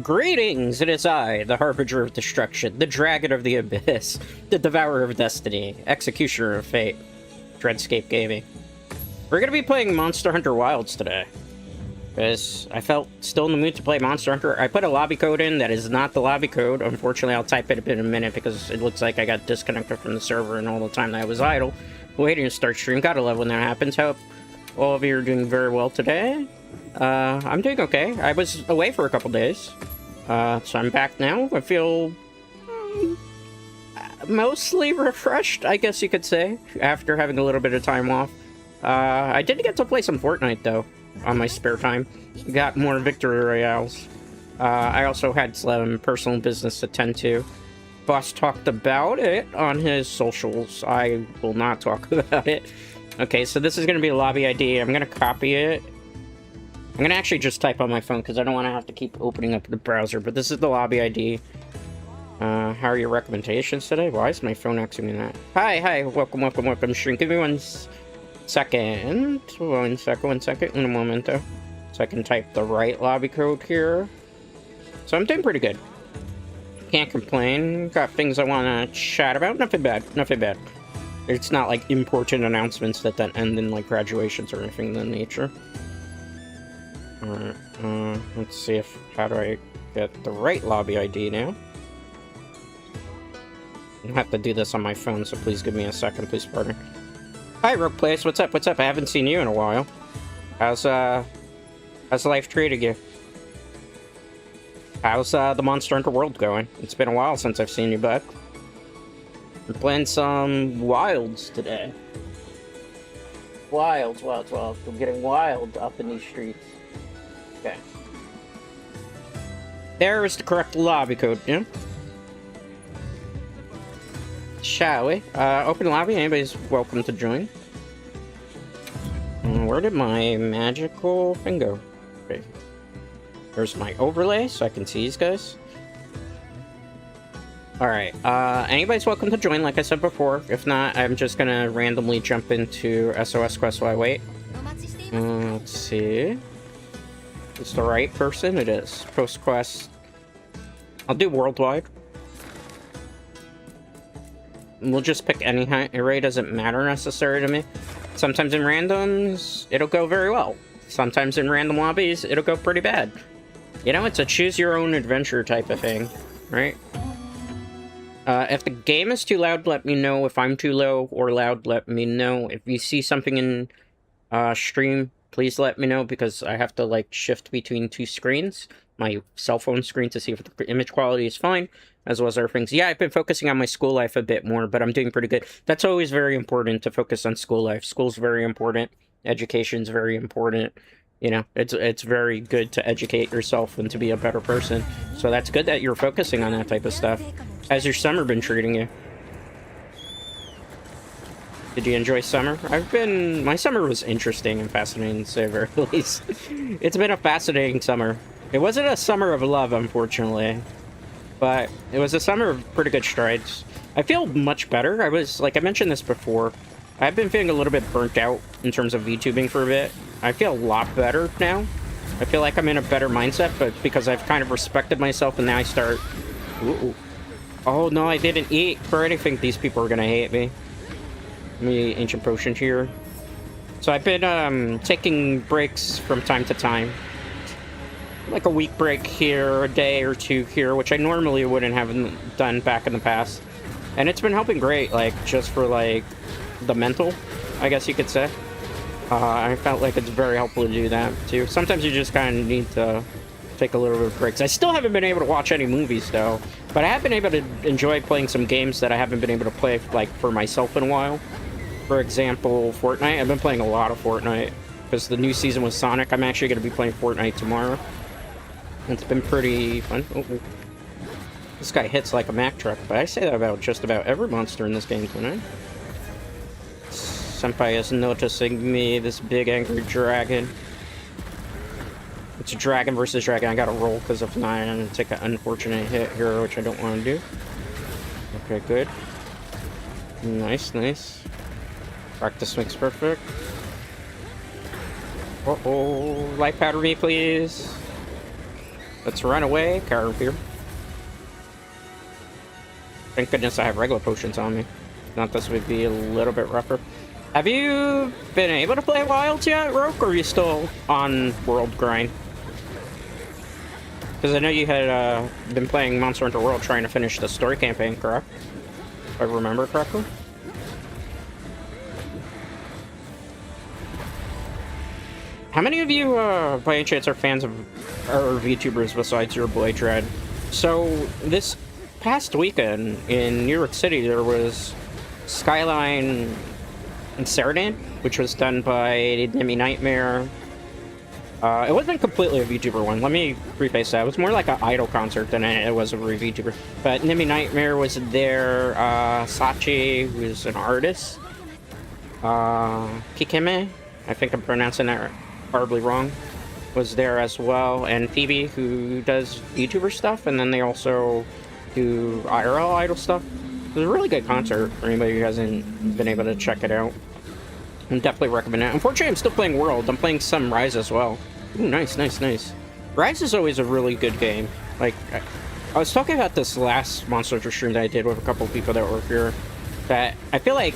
Greetings, it is I, the Harbinger of Destruction, the Dragon of the Abyss, the Devourer of Destiny, Executioner of Fate, Dreadscape Gaming. We're gonna be playing Monster Hunter Wilds today, because I felt still in the mood to play Monster Hunter. I put a lobby code in that is not the lobby code. Unfortunately, I'll type it up in a minute because it looks like I got disconnected from the server and all the time that I was idle, waiting to start stream. Gotta love when that happens. Hope all of you are doing very well today. I'm doing okay. I was away for a couple days. So I'm back now. I feel mostly refreshed, I guess you could say, after having a little bit of time off. I did get to play some Fortnite, though, on my spare time. Got more victory royales. I also had some personal business to tend to. Boss talked about it on his socials. I will not talk about it. Okay, so this is going to be a lobby ID. I'm going to copy it. I'm going to actually just type on my phone because I don't want to have to keep opening up the browser, but this is the lobby ID. How are your recommendations today? Why is my phone asking me that? Hi, welcome, stream. Give me one second. One second, un momento. So I can type the right lobby code here. So I'm doing pretty good. Can't complain. Got things I want to chat about. Nothing bad. It's not like important announcements that then end in like graduations or anything of that nature. Alright, let's see how do I get the right lobby ID now? I have to do this on my phone, so please give me a second, please pardon. Hi, Rogue Place, what's up? I haven't seen you in a while. How's life treating you? How's the Monster Hunter World going? It's been a while since I've seen you, bud. We're playing some Wilds today. Wilds. We're getting wild up in these streets. Okay. There is the correct lobby code, yeah? Shall we? Open lobby, anybody's welcome to join. Where did my magical thing go? Okay. There's my overlay, so I can see these guys. Alright, anybody's welcome to join, like I said before. If not, I'm just gonna randomly jump into SOS Quest while I wait. Let's see. It's the right person? It is. Post quest. I'll do worldwide. We'll just pick any array, doesn't matter necessarily to me. Sometimes in randoms, it'll go very well. Sometimes in random lobbies, it'll go pretty bad. You know, it's a choose your own adventure type of thing, right? If the game is too loud, let me know. If I'm too low or loud, let me know. If you see something in stream, please let me know, because I have to like shift between two screens. My cell phone screen to see if the image quality is fine, as well as other things. Yeah, I've been focusing on my school life a bit more, but I'm doing pretty good. That's always very important, to focus on school life. School's very important. Education's very important. You know, it's very good to educate yourself and to be a better person. So that's good that you're focusing on that type of stuff. How's your summer been treating you? Did you enjoy summer? My summer was interesting and fascinating, to say the very least. It's been a fascinating summer. It wasn't a summer of love, unfortunately, but it was a summer of pretty good strides. I feel much better. Like I mentioned this before, I've been feeling a little bit burnt out in terms of VTubing for a bit. I feel a lot better now. I feel like I'm in a better mindset, but because I've kind of respected myself, and now I start... Ooh. Oh no, I didn't eat for anything. These people are gonna hate me. Let me ancient potion here. So I've been taking breaks from time to time. Like a week break here, a day or two here, which I normally wouldn't have done back in the past. And it's been helping great, like, just for, like, the mental, I guess you could say. I felt like it's very helpful to do that, too. Sometimes you just kind of need to take a little bit of breaks. I still haven't been able to watch any movies, though. But I have been able to enjoy playing some games that I haven't been able to play, like, for myself in a while. For example, Fortnite. I've been playing a lot of Fortnite, because the new season was Sonic. I'm actually going to be playing Fortnite tomorrow. It's been pretty fun. Oh, this guy hits like a Mack truck, but I say that about just about every monster in this game tonight. Senpai is noticing me, this big angry dragon. It's a dragon versus dragon. I gotta roll, because if not, I'm gonna take an unfortunate hit here, which I don't want to do. Okay, good. Nice. Practice makes perfect. Uh-oh. Life powder me, please. Let's run away, carve here. Thank goodness I have regular potions on me. Not this would be a little bit rougher. Have you been able to play Wilds yet, Roke, or are you still on World grind? Because I know you had been playing Monster Hunter World trying to finish the story campaign, correct? If I remember correctly. How many of you, by any chance, are fans of or VTubers besides your boy Dread? So this past weekend in New York City, there was Skyline and Serenade, which was done by Nemi Nightmare. It wasn't completely a VTuber one. Let me preface that. It was more like an idol concert than it was a VTuber. But Nemi Nightmare was there. Sachi, who's an artist. Kikeme, I think I'm pronouncing that horribly wrong, was there as well. And Phoebe, who does VTuber stuff. And then they also do IRL idol stuff. It was a really good concert for anybody who hasn't been able to check it out. I definitely recommend it. Unfortunately, I'm still playing World. I'm playing some Rise as well. Ooh, nice, nice, nice. Rise is always a really good game. Like, I was talking about this last Monster Hunter stream that I did with a couple of people that were here, that I feel like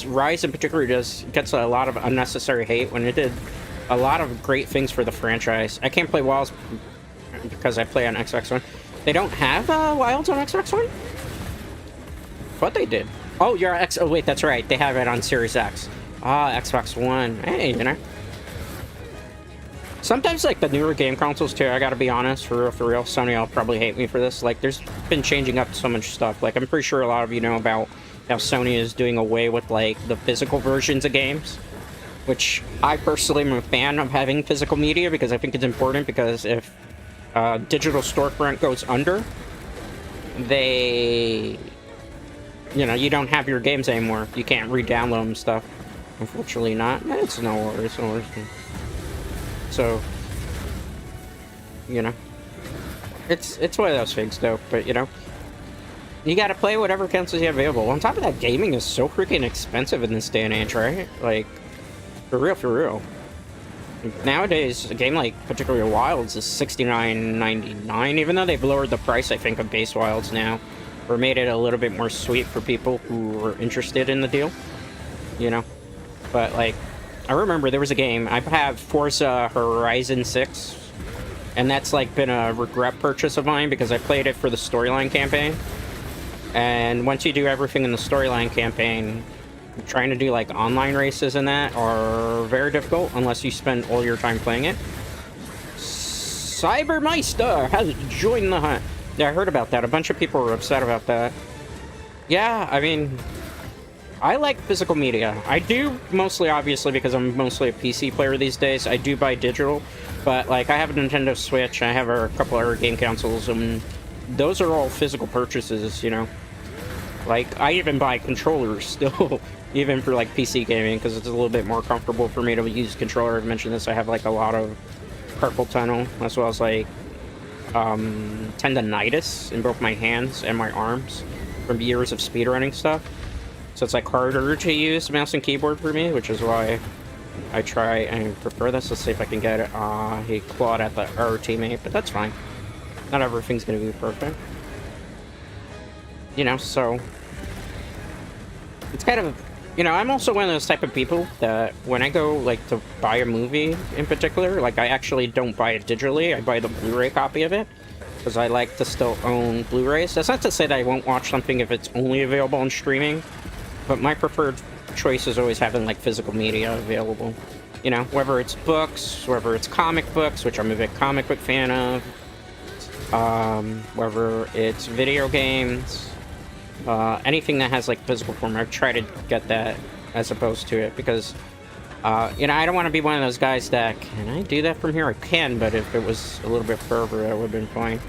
Rise in particular gets a lot of unnecessary hate when it did a lot of great things for the franchise. I can't play Wilds because I play on Xbox One. They don't have Wilds on Xbox One? What they did? Oh, you're X. Oh, wait, that's right. They have it on Series X. Ah, Xbox One. Hey, you know. Sometimes, like, the newer game consoles, too, I gotta be honest, for real, Sony will probably hate me for this. Like, there's been changing up so much stuff. Like, I'm pretty sure a lot of you know about how Sony is doing away with, like, the physical versions of games. Which, I personally am a fan of having physical media, because I think it's important, because if digital storefront goes under, they... You know, you don't have your games anymore. You can't re-download them and stuff. Unfortunately not. It's no worries, no worries. So, you know. It's one of those things, though. But, you know. You gotta play whatever consoles you have available. On top of that, gaming is so freaking expensive in this day and age, right? Like, for real, for real. Nowadays, a game like, particularly Wilds, is $69.99. Even though they've lowered the price, I think, of base Wilds now. Or made it a little bit more sweet for people who are interested in the deal, you know. But like, I remember there was a game. I have Forza Horizon 6, and that's like been a regret purchase of mine because I played it for the storyline campaign. And once you do everything in the storyline campaign, trying to do like online races and that are very difficult unless you spend all your time playing it. Cybermeister has joined the hunt. Yeah, I heard about that. A bunch of people were upset about that. Yeah, I mean, I like physical media. I do mostly, obviously, because I'm mostly a PC player these days. I do buy digital, but like I have a Nintendo Switch, I have a couple other game consoles, and those are all physical purchases, you know. Like, I even buy controllers still, even for like PC gaming, because it's a little bit more comfortable for me to use controller. I've mentioned this, I have like a lot of carpal tunnel, as well as like tendonitis in both my hands and my arms from years of speedrunning stuff. So it's like harder to use mouse and keyboard for me, which is why I try and prefer this. Let's see if I can get it. He clawed at our teammate, but that's fine. Not everything's gonna be perfect. You know, so it's kind of, you know, I'm also one of those type of people that when I go, like, to buy a movie in particular, like, I actually don't buy it digitally. I buy the Blu-ray copy of it, because I like to still own Blu-rays. That's not to say that I won't watch something if it's only available on streaming, but my preferred choice is always having, like, physical media available. You know, whether it's books, whether it's comic books, which I'm a big comic book fan of, whether it's video games, anything that has like physical form, I try to get that as opposed to it, because you know, I don't want to be one of those guys that, can I do that from here? I can, but if it was a little bit further, that would have been fine.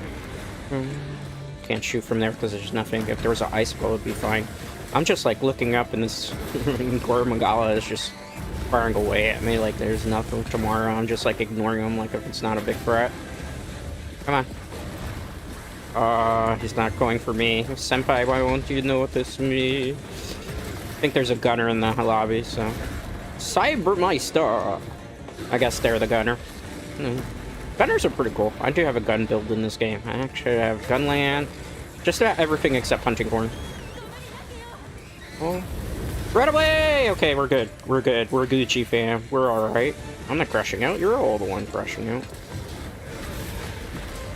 Can't shoot from there because there's nothing. If there was an ice ball, it'd be fine. I'm just like looking up and this Gore Magala is just firing away at me like there's nothing tomorrow. I'm just like ignoring him like if it's not a big threat. Come on. He's not going for me. Senpai, why won't you know what this means? I think there's a gunner in the lobby, so... Cybermeister! I guess they're the gunner. Gunners are pretty cool. I do have a gun build in this game. I actually have gunland. Just about everything except hunting corn. Oh. Right away! Okay, we're good. We're good. We're Gucci, fam. We're alright. I'm not crashing out. You're all the one crashing out.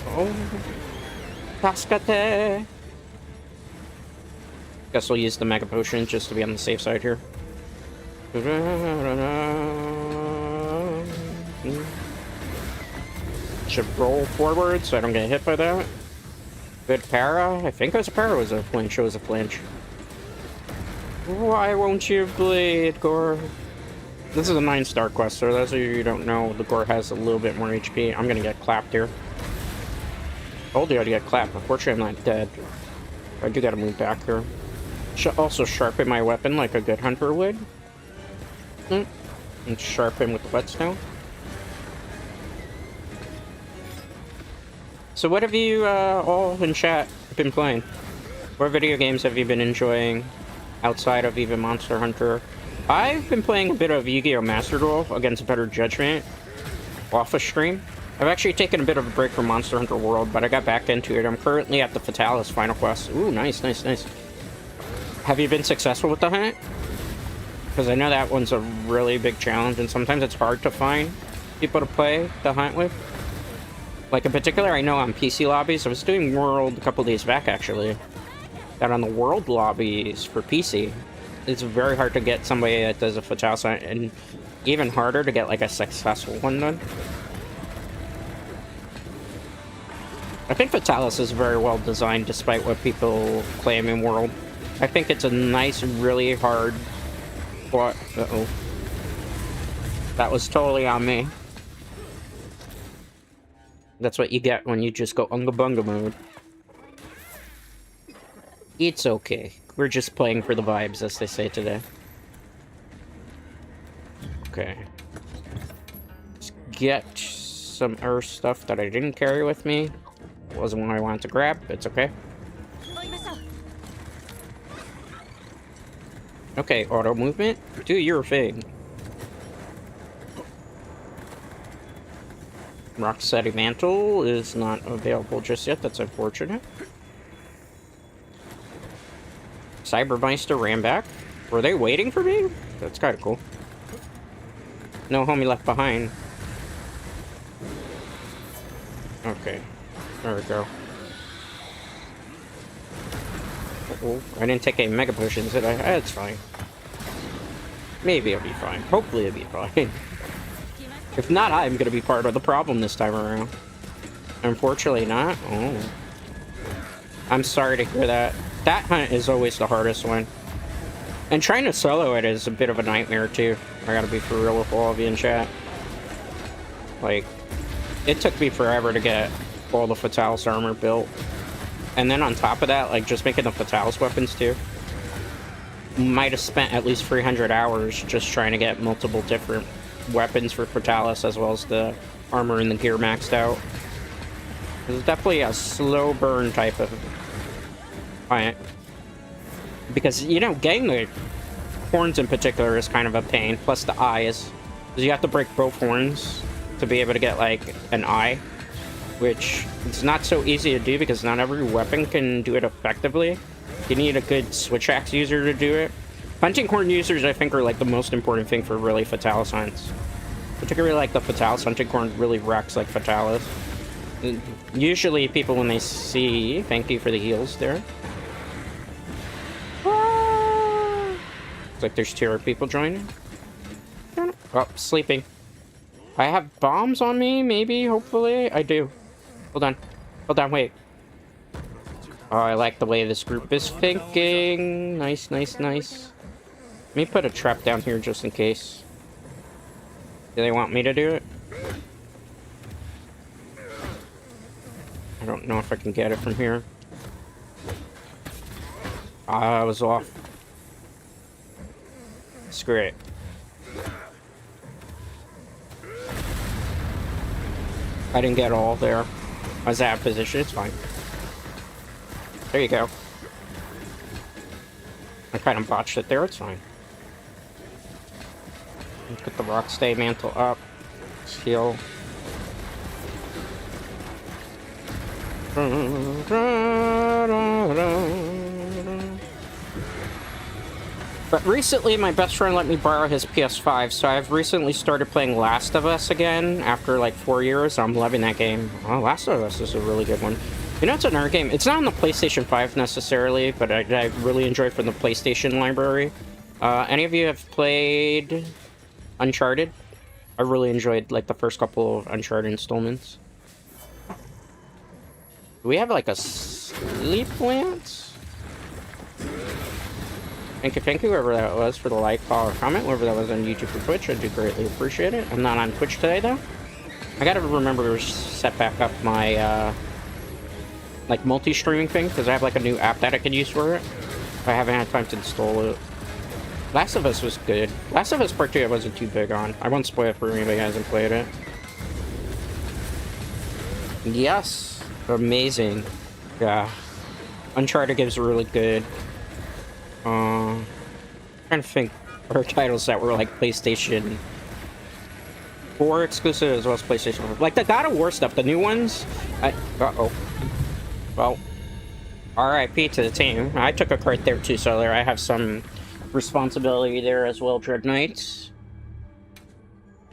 Oh. Cascate. Guess we'll use the Mega Potion just to be on the safe side here. Should roll forward so I don't get hit by that. Good para. I think it was a para. Was a flinch. It was a flinch. Why won't you bleed, Gore? This is a 9-star quest, so those of you who don't know, the Gore has a little bit more HP. I'm gonna get clapped here. Told you I'd get clapped. Unfortunately, I'm not dead. I do gotta move back here. Should also sharpen my weapon like a good hunter would. And sharpen with the whetstone. So what have you all in chat been playing? What video games have you been enjoying outside of even Monster Hunter? I've been playing a bit of Yu-Gi-Oh! Master Duel Against Better Judgment off a stream. I've actually taken a bit of a break from Monster Hunter World, but I got back into it. I'm currently at the Fatalis final quest. Ooh, nice, nice, nice. Have you been successful with the hunt? Because I know that one's a really big challenge, and sometimes it's hard to find people to play the hunt with. Like, in particular, I know on PC lobbies, I was doing World a couple days back, actually. That on the World lobbies for PC, it's very hard to get somebody that does a Fatalis hunt, and even harder to get, like, a successful one done. I think Fatalis is very well designed, despite what people claim in World. I think it's a nice, really hard... What? Uh-oh. That was totally on me. That's what you get when you just go unga bunga mode. It's okay. We're just playing for the vibes, as they say today. Okay. Let's get some earth stuff that I didn't carry with me. Wasn't what I wanted to grab. It's okay. Okay, auto movement. Do your thing. Rocksteady Mantle is not available just yet. That's unfortunate. Cybermeister ran back. Were they waiting for me? That's kind of cool. No homie left behind. Okay. There we go. Uh-oh. I didn't take any Mega Potions, did I? That's fine. Maybe it'll be fine. Hopefully it'll be fine. If not, I'm gonna be part of the problem this time around. Unfortunately not. Oh. I'm sorry to hear that. That hunt is always the hardest one. And trying to solo it is a bit of a nightmare too. I gotta be for real with all of you in chat. Like, it took me forever to get all the Fatalis armor built. And then on top of that, like, just making the Fatalis weapons too. Might have spent at least 300 hours just trying to get multiple different weapons for Fatalis, as well as the armor and the gear maxed out. It's definitely a slow burn type of hunt. Because, you know, getting the horns in particular is kind of a pain, plus the eyes. Because you have to break both horns to be able to get, like, an eye. Which is not so easy to do because not every weapon can do it effectively. You need a good switch axe user to do it. Hunting horn users, I think, are like the most important thing for really Fatalis hunts. Particularly like the Fatalis hunting horn really wrecks like Fatalis. Usually people when they see... Thank you for the heals there. Looks like there's 2 other people joining. Oh, sleeping. I have bombs on me, maybe, hopefully. I do. Hold on. Hold on, wait. Oh, I like the way this group is thinking. Nice, nice, nice. Let me put a trap down here just in case. Do they want me to do it? I don't know if I can get it from here. I was off. Screw it. I didn't get all there. I was out of position, it's fine. There you go. I kind of botched it there, it's fine. Get the Rocksteady Mantle up. Heal. But recently, my best friend let me borrow his PS5, so I've recently started playing Last of Us again after like 4 years. I'm loving that game. Oh, Last of Us is a really good one. You know, it's another game. It's not on the PlayStation 5 necessarily, but I really enjoy from the PlayStation library. Any of you have played Uncharted? I really enjoyed like the first couple of Uncharted installments. Do we have like a sleep lance? Thank you, whoever that was, for the like, follow, or comment, whoever that was on YouTube or Twitch. I do greatly appreciate it. I'm not on Twitch today, though. I gotta remember to set back up my, like, multi-streaming thing, because I have, like, a new app that I can use for it. I haven't had time to install it. Last of Us was good. Last of Us Part 2 I wasn't too big on. I won't spoil it for anybody who hasn't played it. Yes! Amazing. Yeah. Uncharted gives a really good... trying to think what are titles that were like PlayStation 4 exclusive as well as PlayStation 4. Like the God of War stuff, the new ones. Uh-oh. Well, RIP to the team. I took a cart there too, so I have some responsibility there as well, Dread Knights.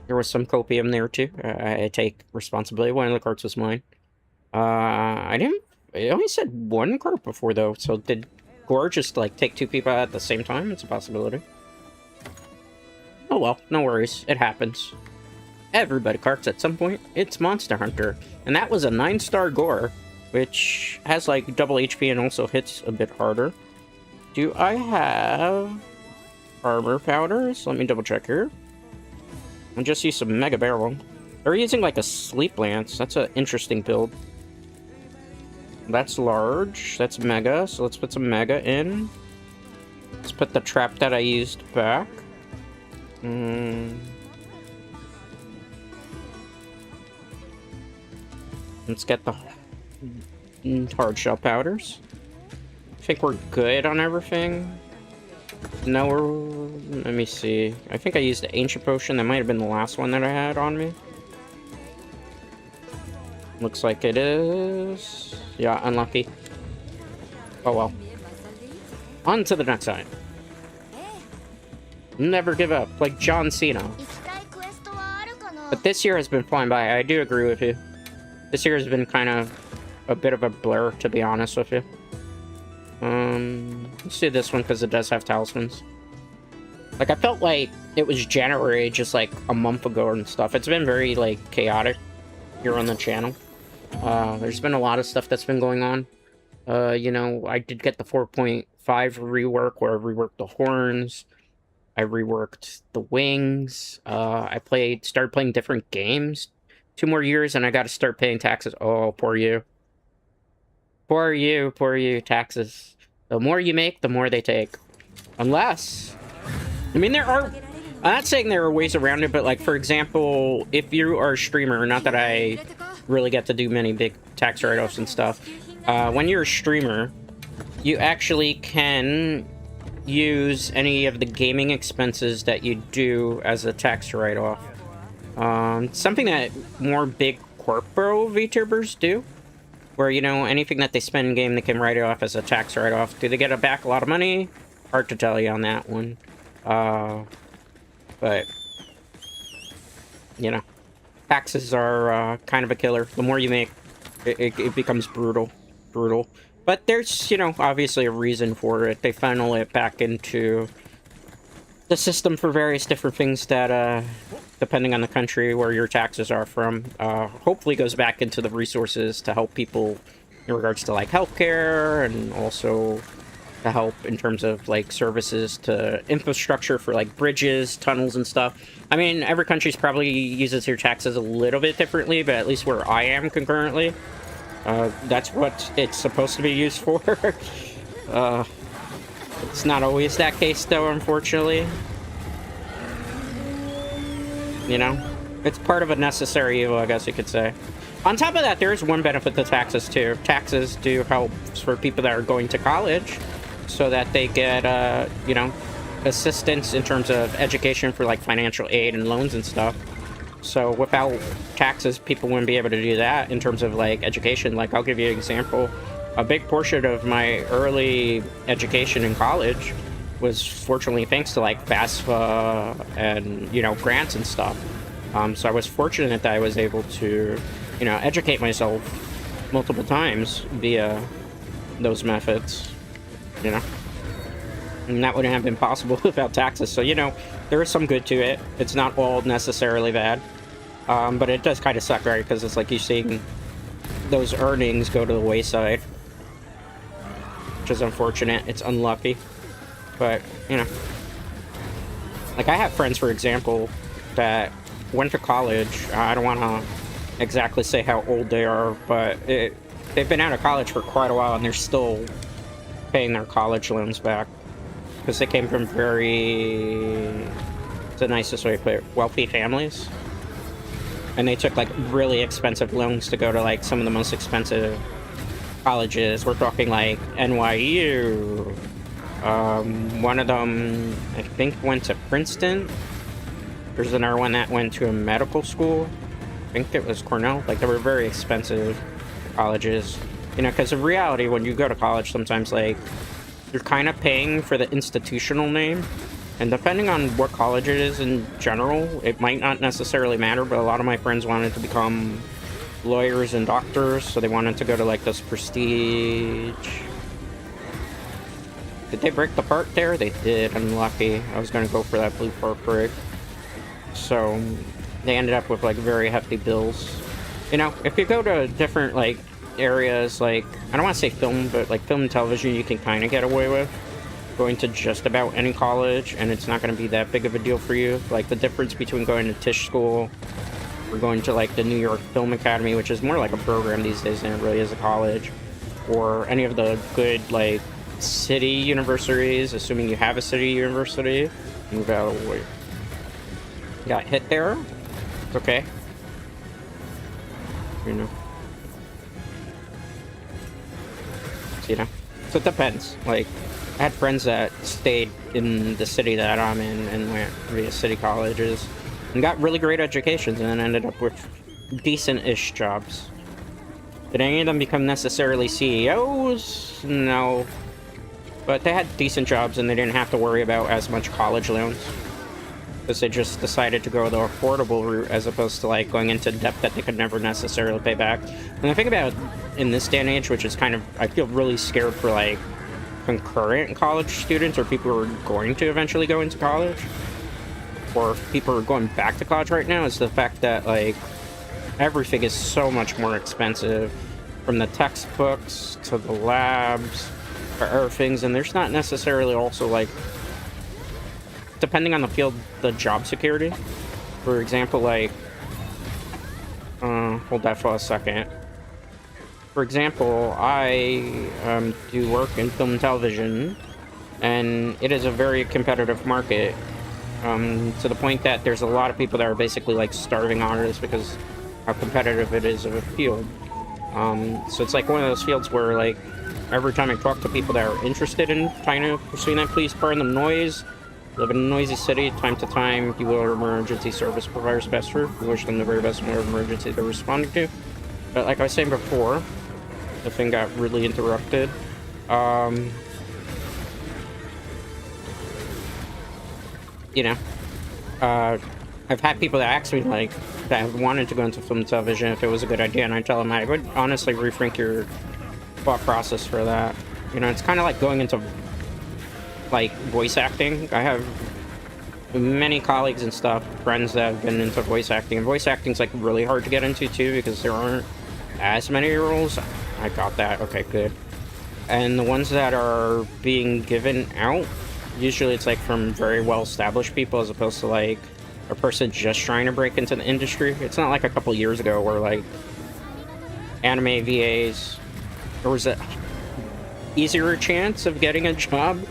There was some copium there too. I take responsibility. One of the carts was mine. I only said one cart before though, so did Gore just like take two people at the same time? It's a possibility. Oh well, no worries. It happens. Everybody carts at some point. It's Monster Hunter. And that was a 9-star Gore, which has like double HP and also hits a bit harder. Do I have armor powders? Let me double check here. I'll just use some Mega Barrel. They're using like a Sleep Lance. That's an interesting build. That's large. That's Mega. So let's put some Mega in. Let's put the trap that I used back. Let's get the hard shell powders. I think we're good on everything. No, let me see. I think I used the ancient potion. That might have been the last one that I had on me. Looks like it is. Yeah, unlucky. Oh well. On to the next side. Never give up, like John Cena. But this year has been flying by. I do agree with you. This year has been kind of a bit of a blur, to be honest with you. Let's do this one because it does have talismans. Like, I felt like it was January just like a month ago and stuff. It's been very like chaotic here on the channel. There's been a lot of stuff that's been going on. You know, I did get the 4.5 rework where I reworked the horns. I reworked the wings. I started playing different games. 2 more years and I got to start paying taxes. Oh, poor you. Poor you, taxes. The more you make, the more they take. Unless... I mean, I'm not saying there are ways around it, but like, for example, if you are a streamer, not that I really get to do many big tax write-offs and stuff, when you're a streamer, you actually can use any of the gaming expenses that you do as a tax write-off. Something that more big corpo VTubers do, where, you know, anything that they spend in game, they can write it off as a tax write-off. Do they get back a lot of money? Hard to tell you on that one. But, you know, taxes are kind of a killer. The more you make, it becomes brutal. But there's, you know, obviously a reason for it. They funnel it back into the system for various different things that, depending on the country where your taxes are from, hopefully goes back into the resources to help people in regards to, like, healthcare, and also to help in terms of, like, services to infrastructure for, like, bridges, tunnels, and stuff. I mean, every country's probably uses their taxes a little bit differently, but at least where I am concurrently, that's what it's supposed to be used for. It's not always that case, though, unfortunately. You know? It's part of a necessary evil, I guess you could say. On top of that, there is one benefit to taxes, too. Taxes do help for people that are going to college, so that they get, you know, assistance in terms of education for, like, financial aid and loans and stuff. So without taxes, people wouldn't be able to do that in terms of like education. Like, I'll give you an example. A big portion of my early education in college was fortunately thanks to like FAFSA and, you know, grants and stuff. So I was fortunate that I was able to, you know, educate myself multiple times via those methods, you know. And that wouldn't have been possible without taxes. So, you know, there is some good to it. It's not all necessarily bad. But it does kind of suck, right? Because it's like you're seeing those earnings go to the wayside. Which is unfortunate. It's unlucky. But, you know. Like, I have friends, for example, that went to college. I don't want to exactly say how old they are, but they've been out of college for quite a while, and they're still paying their college loans back. Because they came from very... It's the nicest way to put it. Wealthy families. And they took, like, really expensive loans to go to, like, some of the most expensive colleges. We're talking, like, NYU. One of them, I think, went to Princeton. There's another one that went to a medical school. I think it was Cornell. Like, they were very expensive colleges. You know, because in reality, when you go to college, sometimes, like, you're kind of paying for the institutional name. And depending on what college it is in general, it might not necessarily matter, but a lot of my friends wanted to become lawyers and doctors, so they wanted to go to, like, this prestige. Did they break the part there? They did. Unlucky. I was going to go for that blue part break. So they ended up with, like, very hefty bills. You know, if you go to different, like, areas, like, I don't want to say film, but, like, film and television, you can kind of get away with going to just about any college, and it's not going to be that big of a deal for you. Like, the difference between going to Tisch School or going to, like, the New York Film Academy, which is more like a program these days than it really is a college, or any of the good, like, city universities, assuming you have a city university. Move out of the way. Got hit there. It's okay. You know. So, you know. So it depends. Like, I had friends that stayed in the city that I'm in and went via city colleges and got really great educations and then ended up with decent-ish jobs. Did any of them become necessarily CEOs? No. But they had decent jobs and they didn't have to worry about as much college loans. Because they just decided to go the affordable route as opposed to, like, going into debt that they could never necessarily pay back. And I think about in this day and age, which is kind of, I feel really scared for, like, concurrent college students or people who are going to eventually go into college, or people who are going back to college right now, is the fact that, like, everything is so much more expensive, from the textbooks to the labs or things, and there's not necessarily also, like, depending on the field, the job security. For example, like, hold that for a second. For example, I do work in film and television, and it is a very competitive market, to the point that there's a lot of people that are basically, like, starving artists because how competitive it is of a field. So it's like one of those fields where, like, every time I talk to people that are interested in trying to pursue that, please pardon the noise. Live in a noisy city. Time to time, you will emergency service providers best for. We wish them the very best in whatever emergency they're responding to. But like I was saying before, the thing got really interrupted. You know, I've had people that ask me, like, that have wanted to go into film and television if it was a good idea, and I tell them I would honestly rethink your thought process for that. You know, it's kind of like going into, like, voice acting. I have many colleagues and stuff, friends that have been into voice acting, and voice acting's, like, really hard to get into too because there aren't as many roles. I got that. Okay, good. And the ones that are being given out, usually it's, like, from very well-established people as opposed to, like, a person just trying to break into the industry. It's not like a couple years ago where, like, anime VAs, there was a easier chance of getting a job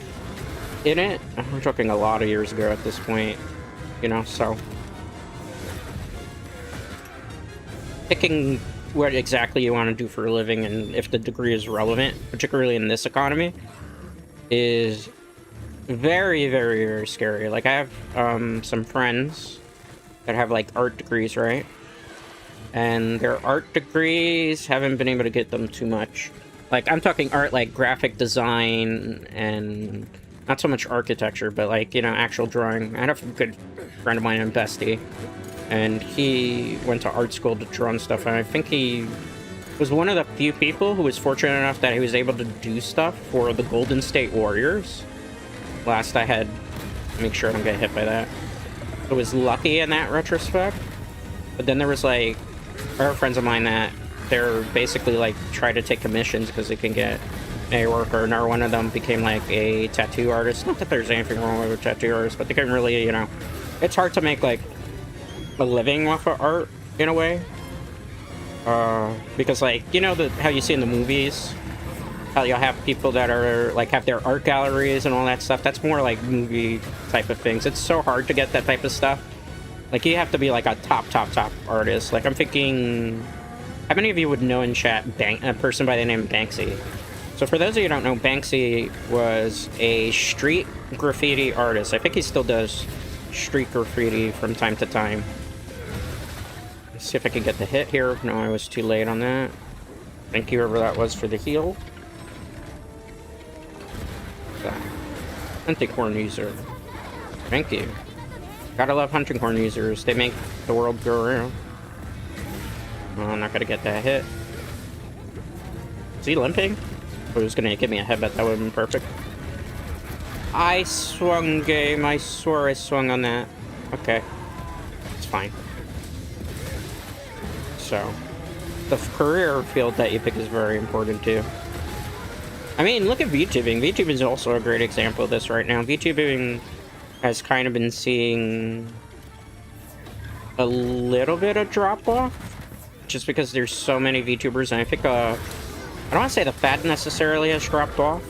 in it. We're talking a lot of years ago at this point, you know, so picking what exactly you want to do for a living and if the degree is relevant, particularly in this economy, is very, very, very scary. Like, I have some friends that have like art degrees, right? And their art degrees haven't been able to get them too much. Like, I'm talking art like graphic design and not so much architecture, but like, you know, actual drawing. I had a good friend of mine in Bestie, and he went to art school to draw and stuff, and I think he was one of the few people who was fortunate enough that he was able to do stuff for the Golden State Warriors. Last I had, make sure I don't get hit by that. I was lucky in that retrospect. But then there was like other friends of mine that they're basically like try to take commissions because they can get a work, or another one of them became like a tattoo artist. Not that there's anything wrong with a tattoo artist, but they can really, you know, it's hard to make like a living off of art in a way. Because like, you know, how you see in the movies, how you'll have people that are like have their art galleries and all that stuff. That's more like movie type of things. It's so hard to get that type of stuff. Like, you have to be like a top artist. Like, I'm thinking, how many of you would know in chat a person by the name of Banksy? So for those of you who don't know, Banksy was a street graffiti artist. I think he still does street graffiti from time to time. Let's see if I can get the hit here. No, I was too late on that. Thank you, whoever that was, for the heal. Hunting horn user. Thank you. Gotta love hunting horn users. They make the world go around. Oh, I'm not gonna get that hit. Is he limping? If he was gonna give me a headbutt, that would have been perfect. I swung, game. I swore I swung on that. Okay. It's fine. So, the career field that you pick is very important too. I mean, look at VTubing. VTubing is also a great example of this right now. VTubing has kind of been seeing a little bit of drop-off, just because there's so many VTubers, and I think, I don't want to say the fad necessarily has dropped off,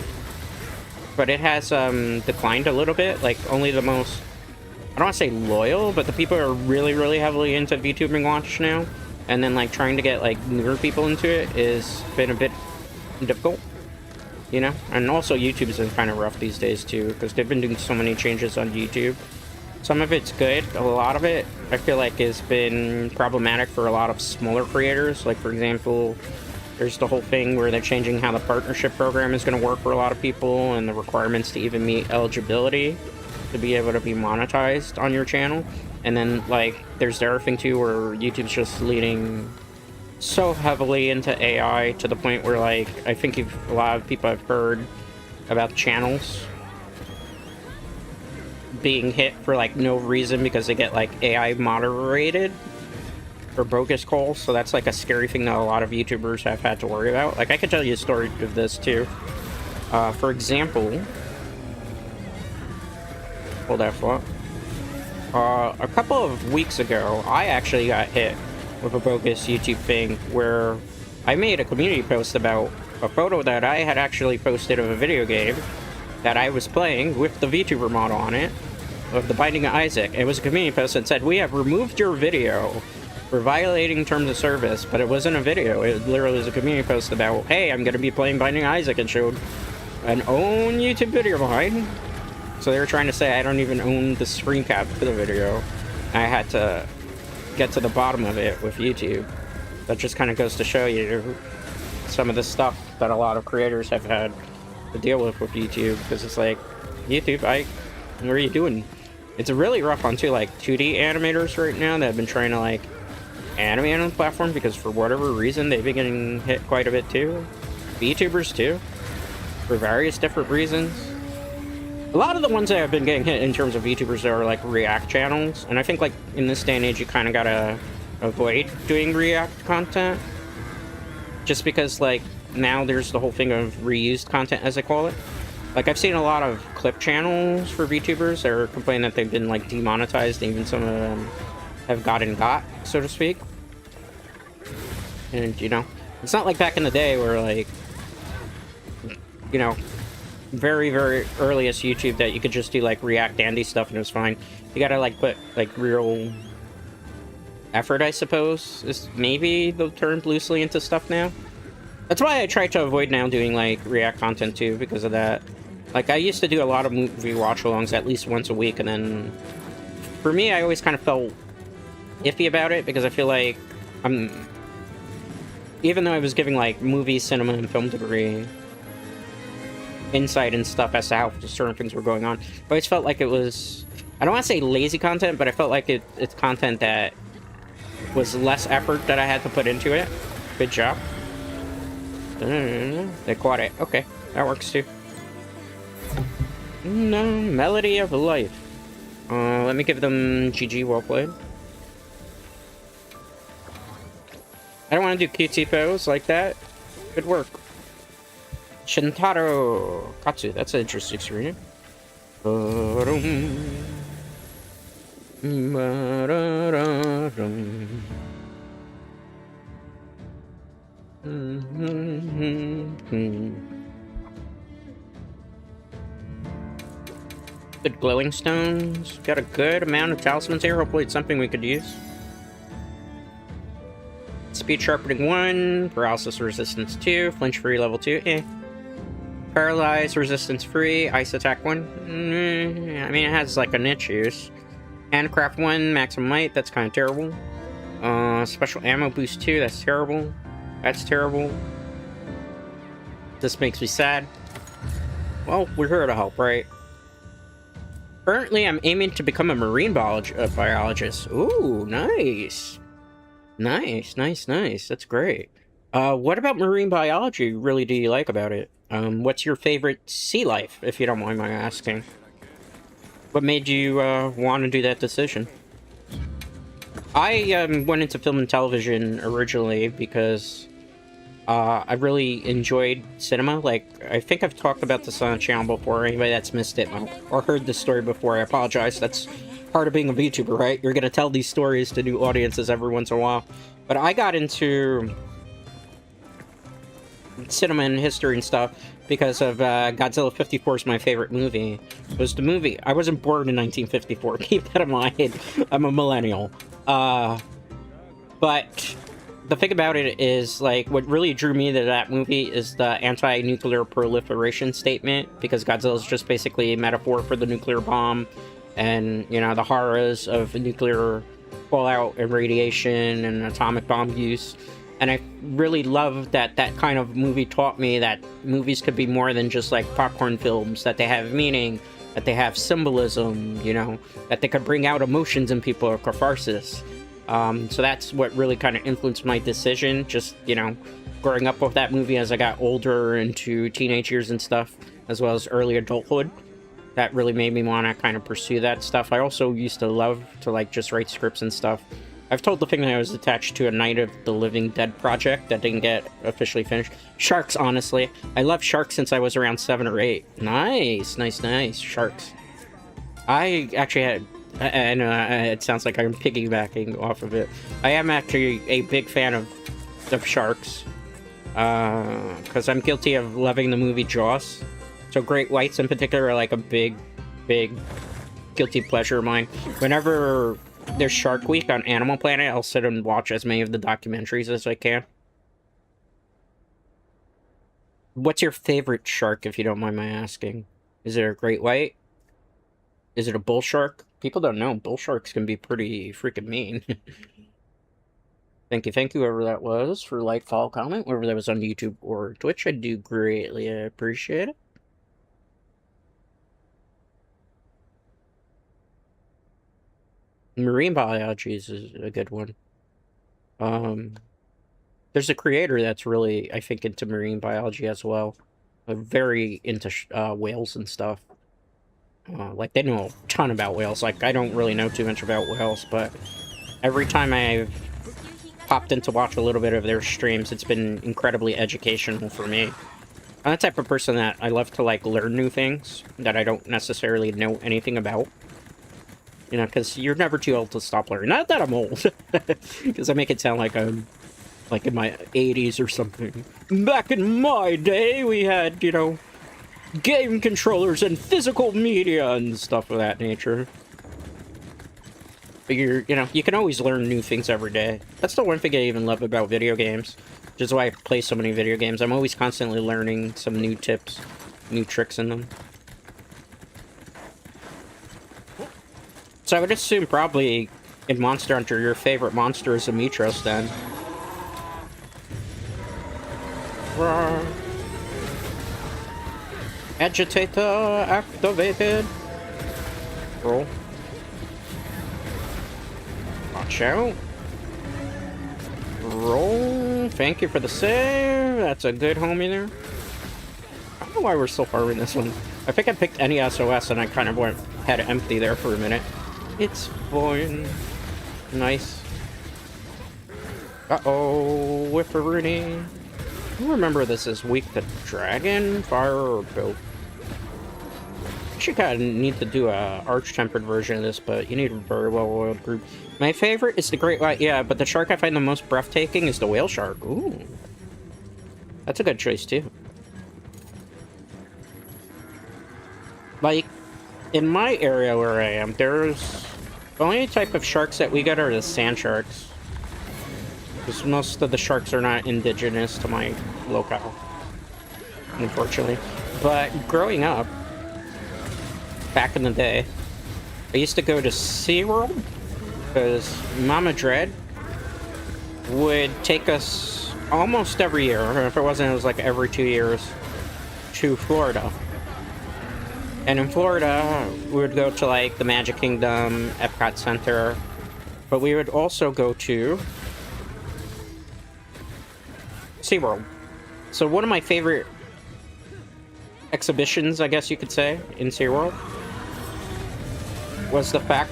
but it has declined a little bit. Like, only the most, I don't want to say loyal, but the people who are really, really heavily into VTubing watch now, and then, like, trying to get, like, newer people into it has been a bit difficult. You know? And also YouTube's been kind of rough these days too, because they've been doing so many changes on YouTube. Some of it's good, a lot of it I feel like has been problematic for a lot of smaller creators. Like, for example, there's the whole thing where they're changing how the partnership program is going to work for a lot of people, and the requirements to even meet eligibility to be able to be monetized on your channel. And then, like, there's the other thing too where YouTube's just leading so heavily into AI to the point where, like, I think a lot of people have heard about channels being hit for like no reason because they get like AI moderated or bogus calls. So that's like a scary thing that a lot of YouTubers have had to worry about. Like, I could tell you a story of this too. For example, hold that thought. A couple of weeks ago, I actually got hit with a bogus YouTube thing where I made a community post about a photo that I had actually posted of a video game that I was playing with the VTuber model on it, of the Binding of Isaac. It was a community post that said, "We have removed your video for violating terms of service," but it wasn't a video. It literally was a community post about, hey, I'm going to be playing Binding of Isaac, and showed an own YouTube video behind. So they were trying to say I don't even own the screen cap for the video. I had to get to the bottom of it with YouTube. That just kind of goes to show you some of the stuff that a lot of creators have had to deal with YouTube, because it's like, YouTube, what are you doing? It's really rough on like 2D animators right now that have been trying to like animate on the platform, because for whatever reason they've been getting hit quite a bit too. VTubers too, for various different reasons. A lot of the ones that have been getting hit in terms of VTubers are like React channels, and I think like in this day and age you kind of gotta avoid doing React content, just because like now there's the whole thing of reused content, as I call it. Like, I've seen a lot of clip channels for VTubers that are complaining that they've been like demonetized, and even some of them have got, so to speak. And you know, it's not like back in the day where like, you know, very, very earliest YouTube that you could just do like React Andy stuff and it was fine. You gotta like put like real effort, I suppose, is maybe the term, loosely into stuff now. That's why I try to avoid now doing like React content too, because of that. Like, I used to do a lot of movie watch-alongs at least once a week, and then for me, I always kind of felt iffy about it because I feel like even though I was giving like movie, cinema, and film degree insight and stuff as to how certain things were going on, I always felt like it was, I don't want to say lazy content, but I felt like it's content that was less effort that I had to put into it. Good job. They caught it. Okay, that works too. No, Melody of Life. Let me give them GG, well played. I don't want to do cutesy pose like that. Good work. Shintaro Katsu, that's an interesting screen. Good glowing stones. Got a good amount of talismans here. Hopefully it's something we could use. Speed sharpening 1, paralysis resistance 2, flinch free level 2, Paralyze resistance free, ice attack 1. I mean, it has like a niche use. Handcraft 1, maximum might, that's kind of terrible. Special ammo boost 2, that's terrible. That's terrible. This makes me sad. Well, we're here to help, right? Currently, I'm aiming to become a marine biologist. Ooh, nice. Nice. That's great. What about marine biology really do you like about it? What's your favorite sea life, if you don't mind my asking? What made you want to do that decision? I went into film and television originally because I really enjoyed cinema. Like, I think I've talked about this on the channel before. Anybody that's missed it or heard this story before, I apologize. That's part of being a VTuber, right? You're gonna tell these stories to new audiences every once in a while. But I got into cinema and history and stuff because of Godzilla 54 is my favorite movie. It was the movie. I wasn't born in 1954. Keep that in mind. I'm a millennial. But the thing about it is, like, what really drew me to that movie is the anti-nuclear proliferation statement, because Godzilla is just basically a metaphor for the nuclear bomb and, you know, the horrors of nuclear fallout and radiation and atomic bomb use. And I really love that that kind of movie taught me that movies could be more than just like popcorn films, that they have meaning, that they have symbolism, you know, that they could bring out emotions in people or catharsis. So that's what really kind of influenced my decision, just, you know, growing up with that movie as I got older into teenage years and stuff, as well as early adulthood. That really made me want to kind of pursue that stuff. I also used to love to, like, just write scripts and stuff. I've told the thing that I was attached to a Night of the Living Dead project that didn't get officially finished. Sharks, honestly. I love sharks since I was around 7 or 8. Nice. Sharks. I actually had... And it sounds like I'm piggybacking off of it. I am actually a big fan of sharks. Because I'm guilty of loving the movie Jaws. So great whites in particular are like a big guilty pleasure of mine. Whenever there's Shark Week on Animal Planet, I'll sit and watch as many of the documentaries as I can. What's your favorite shark, if you don't mind my asking? Is it a great white? Is it a bull shark? People don't know. Bull sharks can be pretty freaking mean. Thank you, whoever that was, for like, follow, comment, whether that was on YouTube or Twitch. I do greatly appreciate it. Marine biology is a good one. There's a creator that's really, I think, into marine biology as well. Very into whales and stuff. Like, they know a ton about whales. Like, I don't really know too much about whales, but every time I've popped in to watch a little bit of their streams, it's been incredibly educational for me. I'm the type of person that I love to, like, learn new things that I don't necessarily know anything about. You know, because you're never too old to stop learning. Not that I'm old, because I make it sound like I'm, like, in my 80s or something. Back in my day, we had, you know, game controllers and physical media and stuff of that nature. But you know, you can always learn new things every day. That's the one thing I even love about video games, which is why I play so many video games. I'm always constantly learning some new tips, new tricks in them. So I would assume probably in Monster Hunter, your favorite monster is Amitros, then. Roar. Agitator activated. Roll. Watch out. Roll. Thank you for the save. That's a good homie there. I don't know why we're so far in this one. I think I picked any SOS and I kind of went head empty there for a minute. It's fine. Nice. Uh-oh. Whifferini. I remember this is weak to dragon, fire, or both. Actually kind of need to do a arch-tempered version of this, but you need a very well-oiled group. My favorite is the great white, yeah, but the shark I find the most breathtaking is the whale shark. Ooh. That's a good choice, too. Like, in my area where I am, there's... The only type of sharks that we get are the sand sharks. Because most of the sharks are not indigenous to my locale, unfortunately. But growing up, back in the day, I used to go to SeaWorld because Mama Dread would take us almost every year, or if it wasn't, it was like every 2 years, to Florida. And in Florida, we would go to like the Magic Kingdom, Epcot Center, but we would also go to SeaWorld. So one of my favorite exhibitions, I guess you could say, in SeaWorld was the fact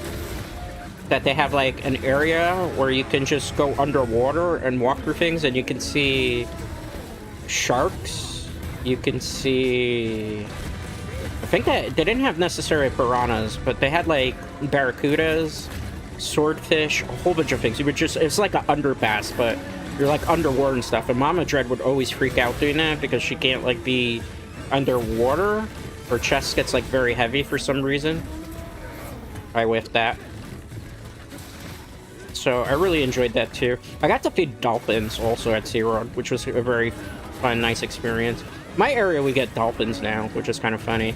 that they have like an area where you can just go underwater and walk through things, and you can see sharks, you can see... I think that they didn't have necessarily piranhas, but they had like barracudas, swordfish, a whole bunch of things. You would just... It's like an underpass, but you're like underwater and stuff. And Mama Dread would always freak out doing that because she can't like be underwater. Her chest gets like very heavy for some reason. I whiffed that. So I really enjoyed that too. I got to feed dolphins also at SeaWorld, which was a very fun, nice experience. My area, we get dolphins now, which is kind of funny.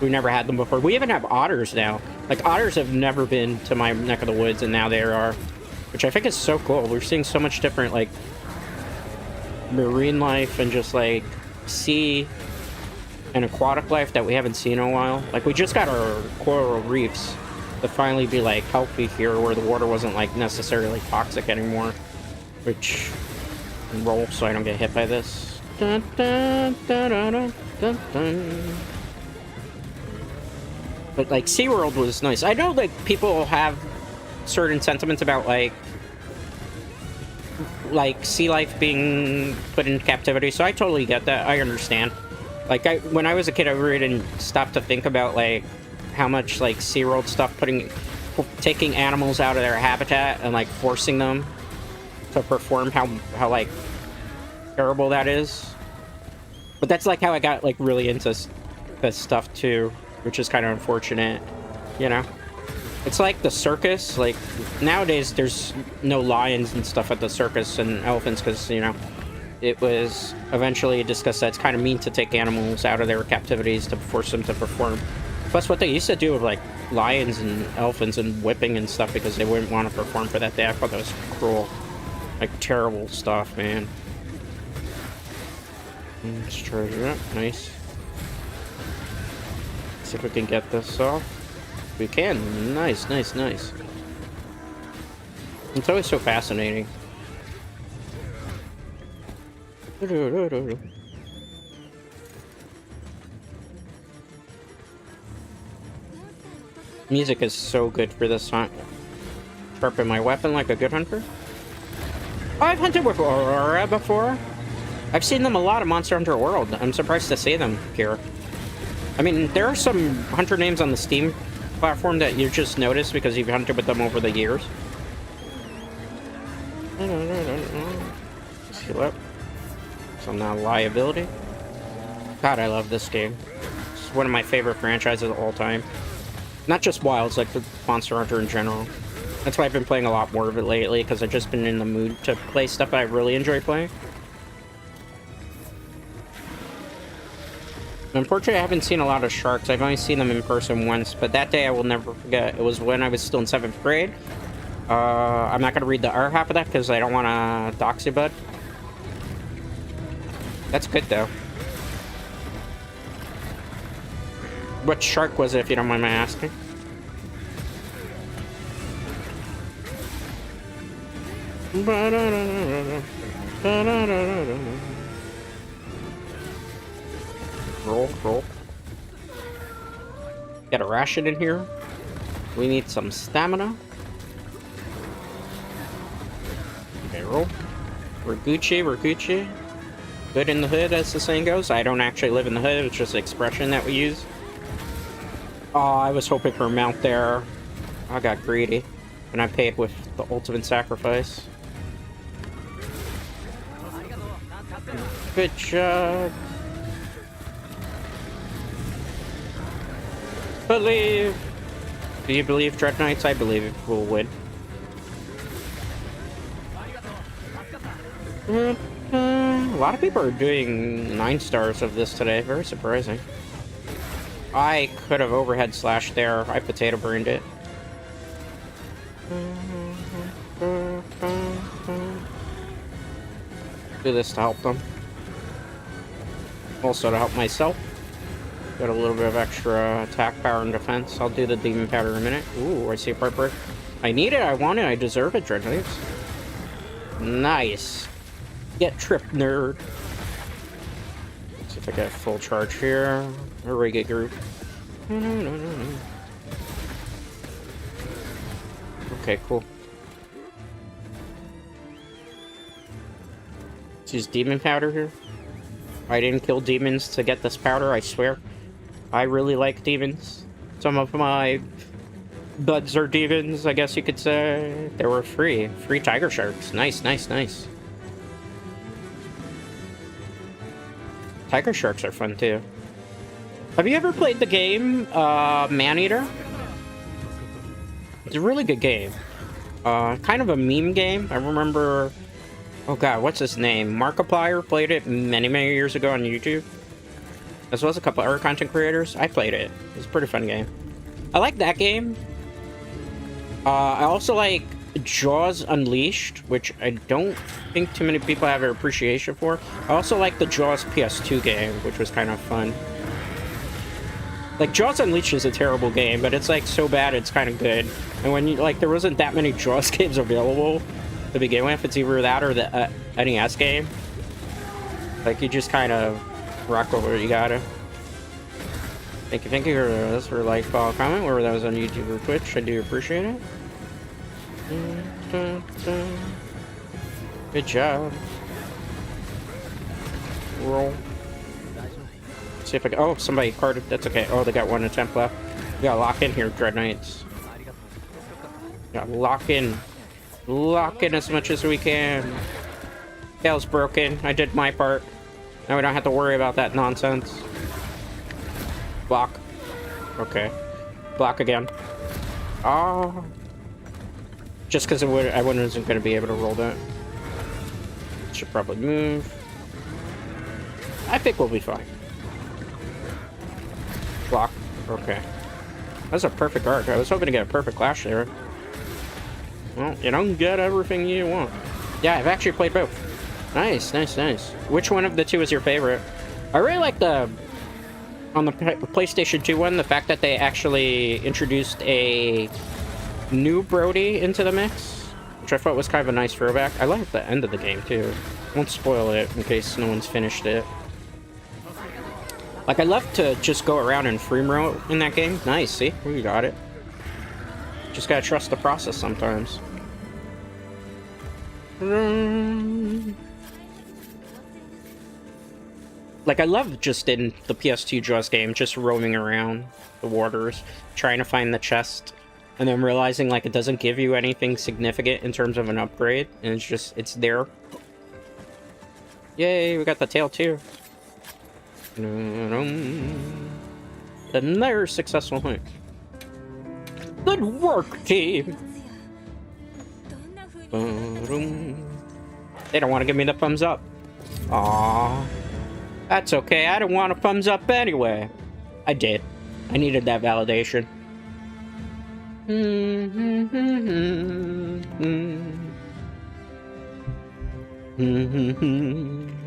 We never had them before. We even have otters now. Like, otters have never been to my neck of the woods, and now they are. Which I think is so cool. We're seeing so much different, like, marine life and just, like, sea and aquatic life that we haven't seen in a while. Like, we just got our coral reefs to finally be, like, healthy here, where the water wasn't, like, necessarily toxic anymore. Which... roll so I don't get hit by this. Dun, dun, dun, dun, dun, dun, dun. But, like, SeaWorld was nice. I know, like, people have certain sentiments about, like, sea life being put in captivity, so I totally get that. I understand. Like, when I was a kid, I really didn't stop to think about, like, how much, like, SeaWorld stuff taking animals out of their habitat and, like, forcing them to perform how like, terrible that is. But that's, like, how I got, like, really into this stuff, too, which is kind of unfortunate, you know? It's like the circus. Like, nowadays, there's no lions and stuff at the circus and elephants because, you know, it was eventually discussed that it's kind of mean to take animals out of their captivities to force them to perform. Plus, what they used to do with, like, lions and elephants and whipping and stuff because they wouldn't want to perform for that day. I thought that was cruel. Like, terrible stuff, man. Let's treasure it. Nice. See if we can get this off. We can. Nice, nice, nice. It's always so fascinating. Music is so good for this hunt. Sharpen my weapon like a good hunter. Oh, I've hunted with Aurora before. I've seen them a lot in Monster Hunter World. I'm surprised to see them here. I mean, there are some hunter names on the Steam platform that you just notice because you've hunted with them over the years. Heal up. So I'm not a liability. God, I love this game. It's one of my favorite franchises of all time. Not just Wilds, like the Monster Hunter in general. That's why I've been playing a lot more of it lately, because I've just been in the mood to play stuff that I really enjoy playing. Unfortunately, I haven't seen a lot of sharks. I've only seen them in person once, but that day I will never forget. It was when I was still in 7th grade. I'm not gonna read the R half of that because I don't want to dox you, bud. That's good though. What shark was it, if you don't mind my asking? Roll, roll. Got a ration in here. We need some stamina. Okay, roll. We're Gucci, we're Gucci. Good in the hood, as the saying goes. I don't actually live in the hood, it's just an expression that we use. Oh, I was hoping for a mount there. I got greedy. And I paid with the ultimate sacrifice. Good job. Believe. Do you believe, Dread Knights? I believe we'll win. A lot of people are doing 9 stars of this today. Very surprising. I could have overhead slashed there. I potato burned it. Do this to help them. Also to help myself. Got a little bit of extra attack power and defense. I'll do the demon powder in a minute. Ooh, I see a part break. I need it, I want it, I deserve it, Dread Knights. Nice. Get tripped, nerd. Let's see if I get full charge here. A reggae group. Okay, cool. Let's use demon powder here. I didn't kill demons to get this powder, I swear. I really like demons. Some of my buds are demons, I guess you could say. They were free. Free tiger sharks. Nice, nice, nice. Tiger sharks are fun too. Have you ever played the game Maneater? It's a really good game. Kind of a meme game. I remember... Oh god, what's his name? Markiplier played it many, many years ago on YouTube. As well as a couple other content creators. I played it. It was a pretty fun game. I like that game. I also like Jaws Unleashed, which I don't think too many people have an appreciation for. I also like the Jaws PS2 game, which was kind of fun. Like, Jaws Unleashed is a terrible game, but it's like so bad it's kind of good. And when you, like, there wasn't that many Jaws games available to begin with. It's either that or the NES game. Like, you just kind of rock over it, you gotta. Thank you for this for like, follow, comment, whether that was on YouTube or Twitch. I do appreciate it. Good job. Roll. See if I can. Oh, somebody carded. That's okay. Oh, they got one attempt left. We gotta lock in here, Dread Knights. Gotta lock in. Lock in as much as we can. Tail's broken. I did my part. Now we don't have to worry about that nonsense. Block. Okay. Block again. Oh. Just because I wasn't going to be able to roll that. Should probably move. I think we'll be fine. Block. Okay. That's a perfect arc. I was hoping to get a perfect clash there. Well, you don't get everything you want. Yeah, I've actually played both. Nice, nice, nice. Which one of the two is your favorite? I really like the... On the PlayStation 2 one, the fact that they actually introduced a new Brody into the mix, which I thought was kind of a nice throwback. I like the end of the game, too. Won't spoil it in case no one's finished it. Like, I love to just go around and free roam in that game. Nice, see? We got it. Just gotta trust the process sometimes. Like, I love just in the PS2 Jaws game, just roaming around the waters, trying to find the chest, and then realizing, like, it doesn't give you anything significant in terms of an upgrade, and it's just, it's there. Yay, we got the tail too. Another successful hunt. Good work, team! They don't want to give me the thumbs up. Aww. That's okay, I don't want a thumbs up anyway. I did. I needed that validation. Anybody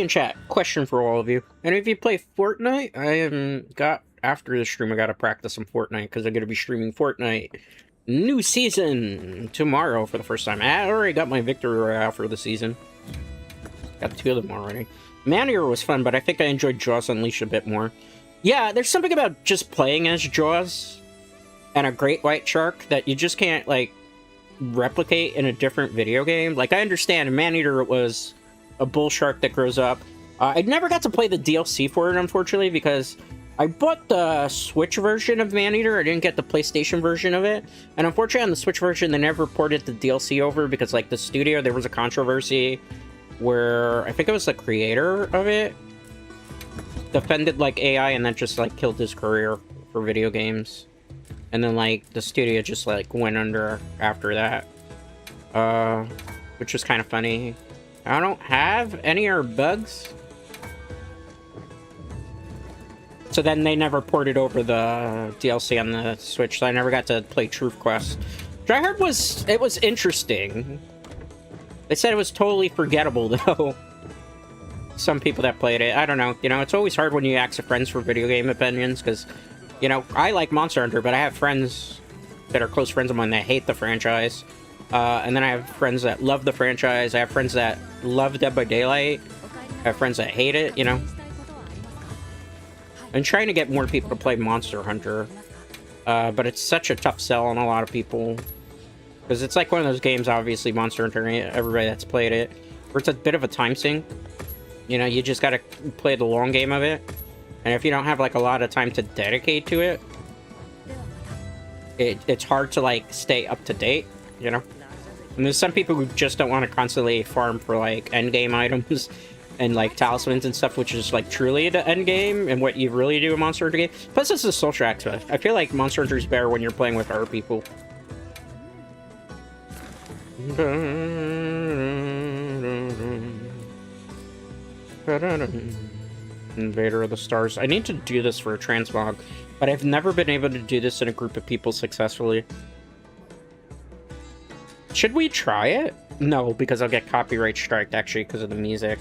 in chat? Question for all of you. Any of you play Fortnite? After the stream, I gotta practice some Fortnite because I'm gonna be streaming Fortnite new season tomorrow for the first time. I already got my victory royale for the season. Got 2 of them already. Maneater was fun, but I think I enjoyed Jaws Unleashed a bit more. Yeah, there's something about just playing as Jaws and a great white shark that you just can't, like, replicate in a different video game. Like, I understand Maneater was a bull shark that grows up. I never got to play the DLC for it, unfortunately, because I bought the Switch version of Maneater. I didn't get the PlayStation version of it. And unfortunately, on the Switch version, they never ported the DLC over because, like, the studio, there was a controversy where I think it was the creator of it defended, like, AI and then just, like, killed his career for video games. And then, like, the studio just, like, went under after that. Which was kind of funny. I don't have any or bugs. So then they never ported over the DLC on the Switch, so I never got to play Truth Quest. Which I heard was interesting. They said it was totally forgettable, though. Some people that played it, I don't know. You know, it's always hard when you ask friends for video game opinions, because, you know, I like Monster Hunter, but I have friends that are close friends of mine that hate the franchise. And then I have friends that love the franchise. I have friends that love Dead by Daylight. I have friends that hate it, you know. I'm trying to get more people to play Monster Hunter. But it's such a tough sell on a lot of people. Because it's like one of those games, obviously, Monster Hunter, everybody that's played it, where it's a bit of a time sink. You know, you just gotta play the long game of it. And if you don't have, like, a lot of time to dedicate to it, it's hard to, like, stay up to date, you know? And there's some people who just don't want to constantly farm for, like, endgame items and, like, talismans and stuff, which is, like, truly the endgame and what you really do in Monster Hunter game. Plus, this is a social aspect. I feel like Monster Hunter is better when you're playing with other people. Invader of the Stars. I need to do this for a transmog, but I've never been able to do this in a group of people successfully. Should we try it? No, because I'll get copyright striked, actually, because of the music.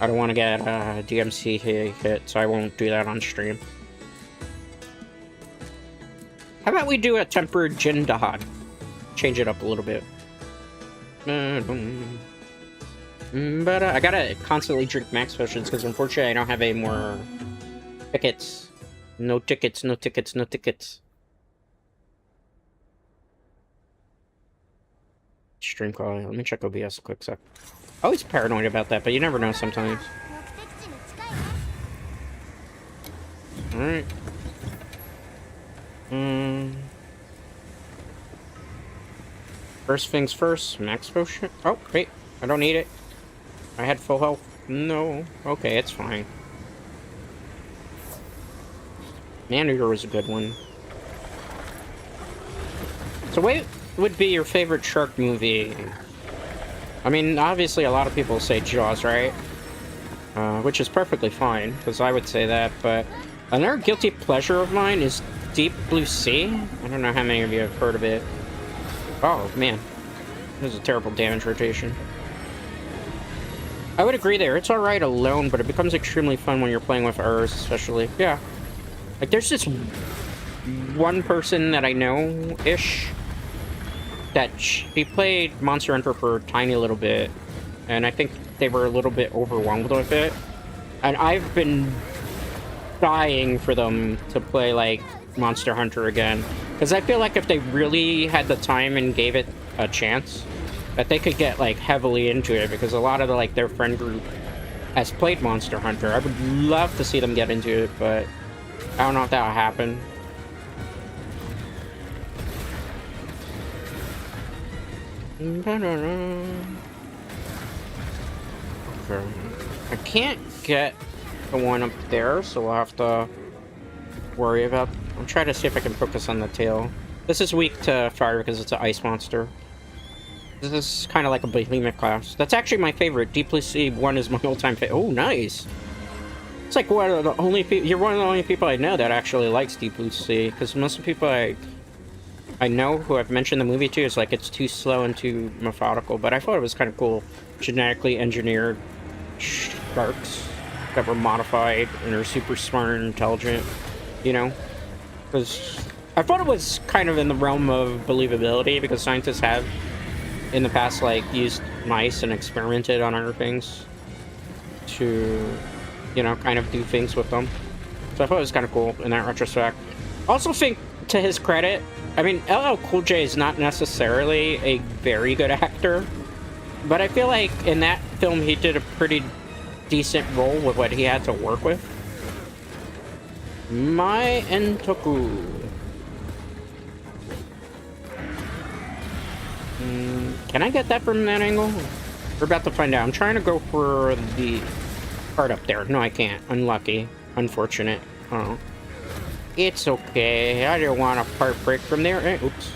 I don't want to get DMC hit, so I won't do that on stream. How about we do a tempered Jin Dahad? Change it up a little bit. But I gotta constantly drink max potions because unfortunately I don't have any more tickets. No tickets, no tickets, no tickets. Stream call. Let me check OBS a quick sec. Always paranoid about that, but you never know sometimes. Alright. First things first, max potion. Oh, wait. I don't need it. I had full health. No. Okay, it's fine. Maneater was a good one. So what would be your favorite shark movie? I mean, obviously a lot of people say Jaws, right? Which is perfectly fine, because I would say that, but another guilty pleasure of mine is Deep Blue Sea. I don't know how many of you have heard of it. Oh, man. This is a terrible damage rotation. I would agree there. It's alright alone, but it becomes extremely fun when you're playing with others, especially. Yeah. Like, there's this one person that I know-ish that she played Monster Hunter for a tiny little bit, and I think they were a little bit overwhelmed with it. And I've been dying for them to play, like, Monster Hunter again. Because I feel like if they really had the time and gave it a chance, that they could get, like, heavily into it, because a lot of, like, their friend group has played Monster Hunter. I would love to see them get into it, but I don't know if that'll happen. Okay. I can't get the one up there, so we'll have to worry about... I'm trying to see if I can focus on the tail. This is weak to fire because it's an ice monster. This is kind of like a behemoth class. That's actually my favorite. Deep Blue Sea 1 is my all-time favorite. Oh, nice! It's like one of the only people. You're one of the only people I know that actually likes Deep Blue Sea, because most of the people I know who I've mentioned the movie to is like it's too slow and too methodical. But I thought it was kind of cool, genetically engineered sharks that were modified and are super smart and intelligent. You know, because I thought it was kind of in the realm of believability, because scientists have in the past like used mice and experimented on other things to, you know, kind of do things with them. So I thought it was kind of cool in that retrospect. Also think, to his credit, I mean, LL Cool J is not necessarily a very good actor, but I feel like in that film he did a pretty decent role with what he had to work with. Mai Entoku. Can I get that from that angle? We're about to find out. I'm trying to go for the part up there. No, I can't. Unlucky. Unfortunate. Oh. It's okay. I didn't want a part break from there. Oops.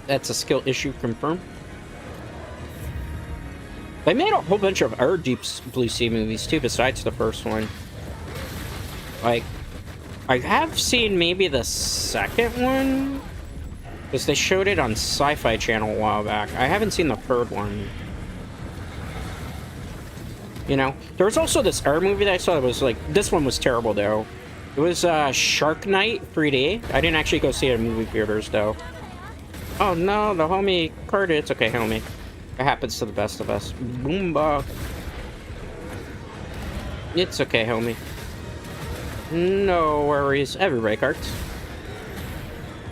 That's a skill issue confirmed. They made a whole bunch of other Deep Blue Sea movies too, besides the first one. Like, I have seen maybe the second one, because they showed it on Sci-Fi Channel a while back. I haven't seen the third one. You know, there was also this other movie that I saw that was like, this one was terrible though. It was Shark Night 3D. I didn't actually go see it in movie theaters though. Oh no, the homie carded. It's okay, homie. It happens to the best of us. Boomba. It's okay, homie. No worries. Everybody carts.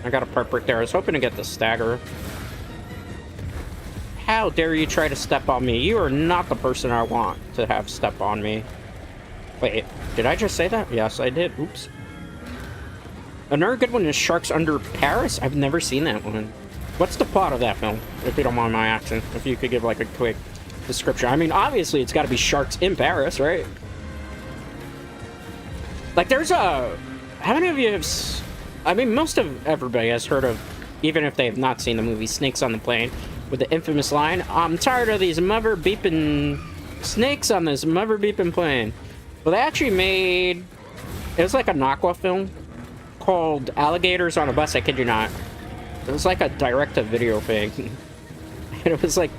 I got a part break there. I was hoping to get the stagger. How dare you try to step on me? You are not the person I want to have step on me. Wait, did I just say that? Yes, I did. Oops. Another good one is Sharks Under Paris. I've never seen that one. What's the plot of that film, if you don't mind my accent? If you could give like a quick description. I mean, obviously it's got to be sharks in Paris, right? Like, there's a... How many of you have... I mean, most of everybody has heard of, even if they have not seen the movie, Snakes on the Plane, with the infamous line, I'm tired of these mother beeping snakes on this mother beeping plane. Well, they actually made... It was like a knockoff film called Alligators on a Bus, I kid you not. It was like a direct-to-video thing. And it was like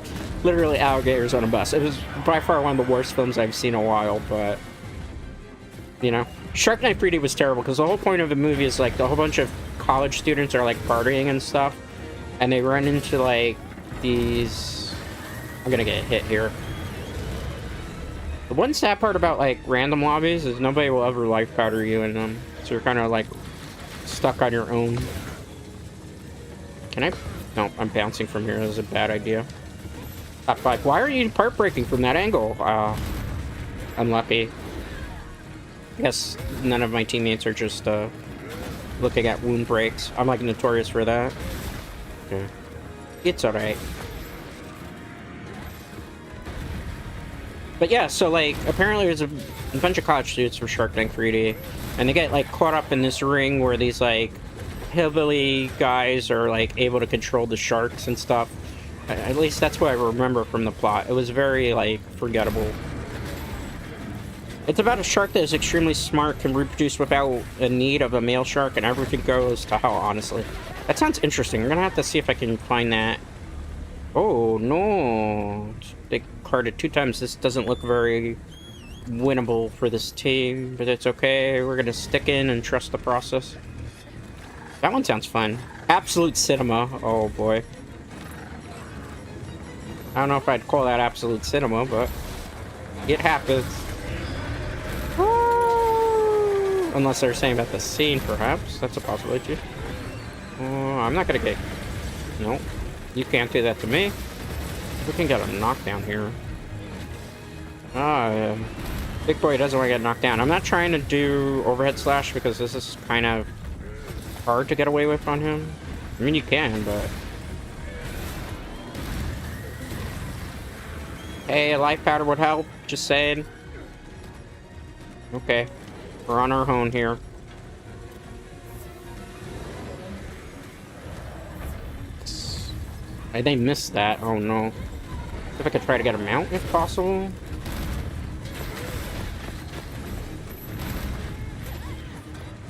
literally alligators on a bus. It was by far one of the worst films I've seen in a while, but... You know? Shark Night 3D was terrible, because the whole point of the movie is like the whole bunch of college students are like partying and stuff, and they run into like these... I'm gonna get hit here. The one sad part about like random lobbies is nobody will ever life powder you in them, so you're kind of like stuck on your own. Can I? No, I'm bouncing from here. That was a bad idea. Top 5. Why are you part breaking from that angle? Unlucky. I guess none of my teammates are just looking at wound breaks. I'm like notorious for that. Okay. It's alright. But yeah, so like apparently there's a bunch of college students from Shark Tank 3D, and they get like caught up in this ring where these like hillbilly guys are like able to control the sharks and stuff. At least that's what I remember from the plot. It was very like forgettable. It's about a shark that is extremely smart, can reproduce without a need of a male shark, and everything goes to hell, honestly. That sounds interesting. We're gonna have to see if I can find that. Oh, no. They carded 2 times. This doesn't look very winnable for this team, but it's okay. We're gonna stick in and trust the process. That one sounds fun. Absolute cinema. Oh, boy. I don't know if I'd call that absolute cinema, but it happens. Unless they're saying about the scene, perhaps. That's a possibility. I'm not gonna get... No. You can't do that to me. We can get a knockdown here. Big boy doesn't want to get knocked down. I'm not trying to do overhead slash because this is kind of hard to get away with on him. I mean, you can, but... Hey, a life powder would help. Just saying. Okay. We're on our own here. They missed that. Oh no. If I could try to get a mount if possible.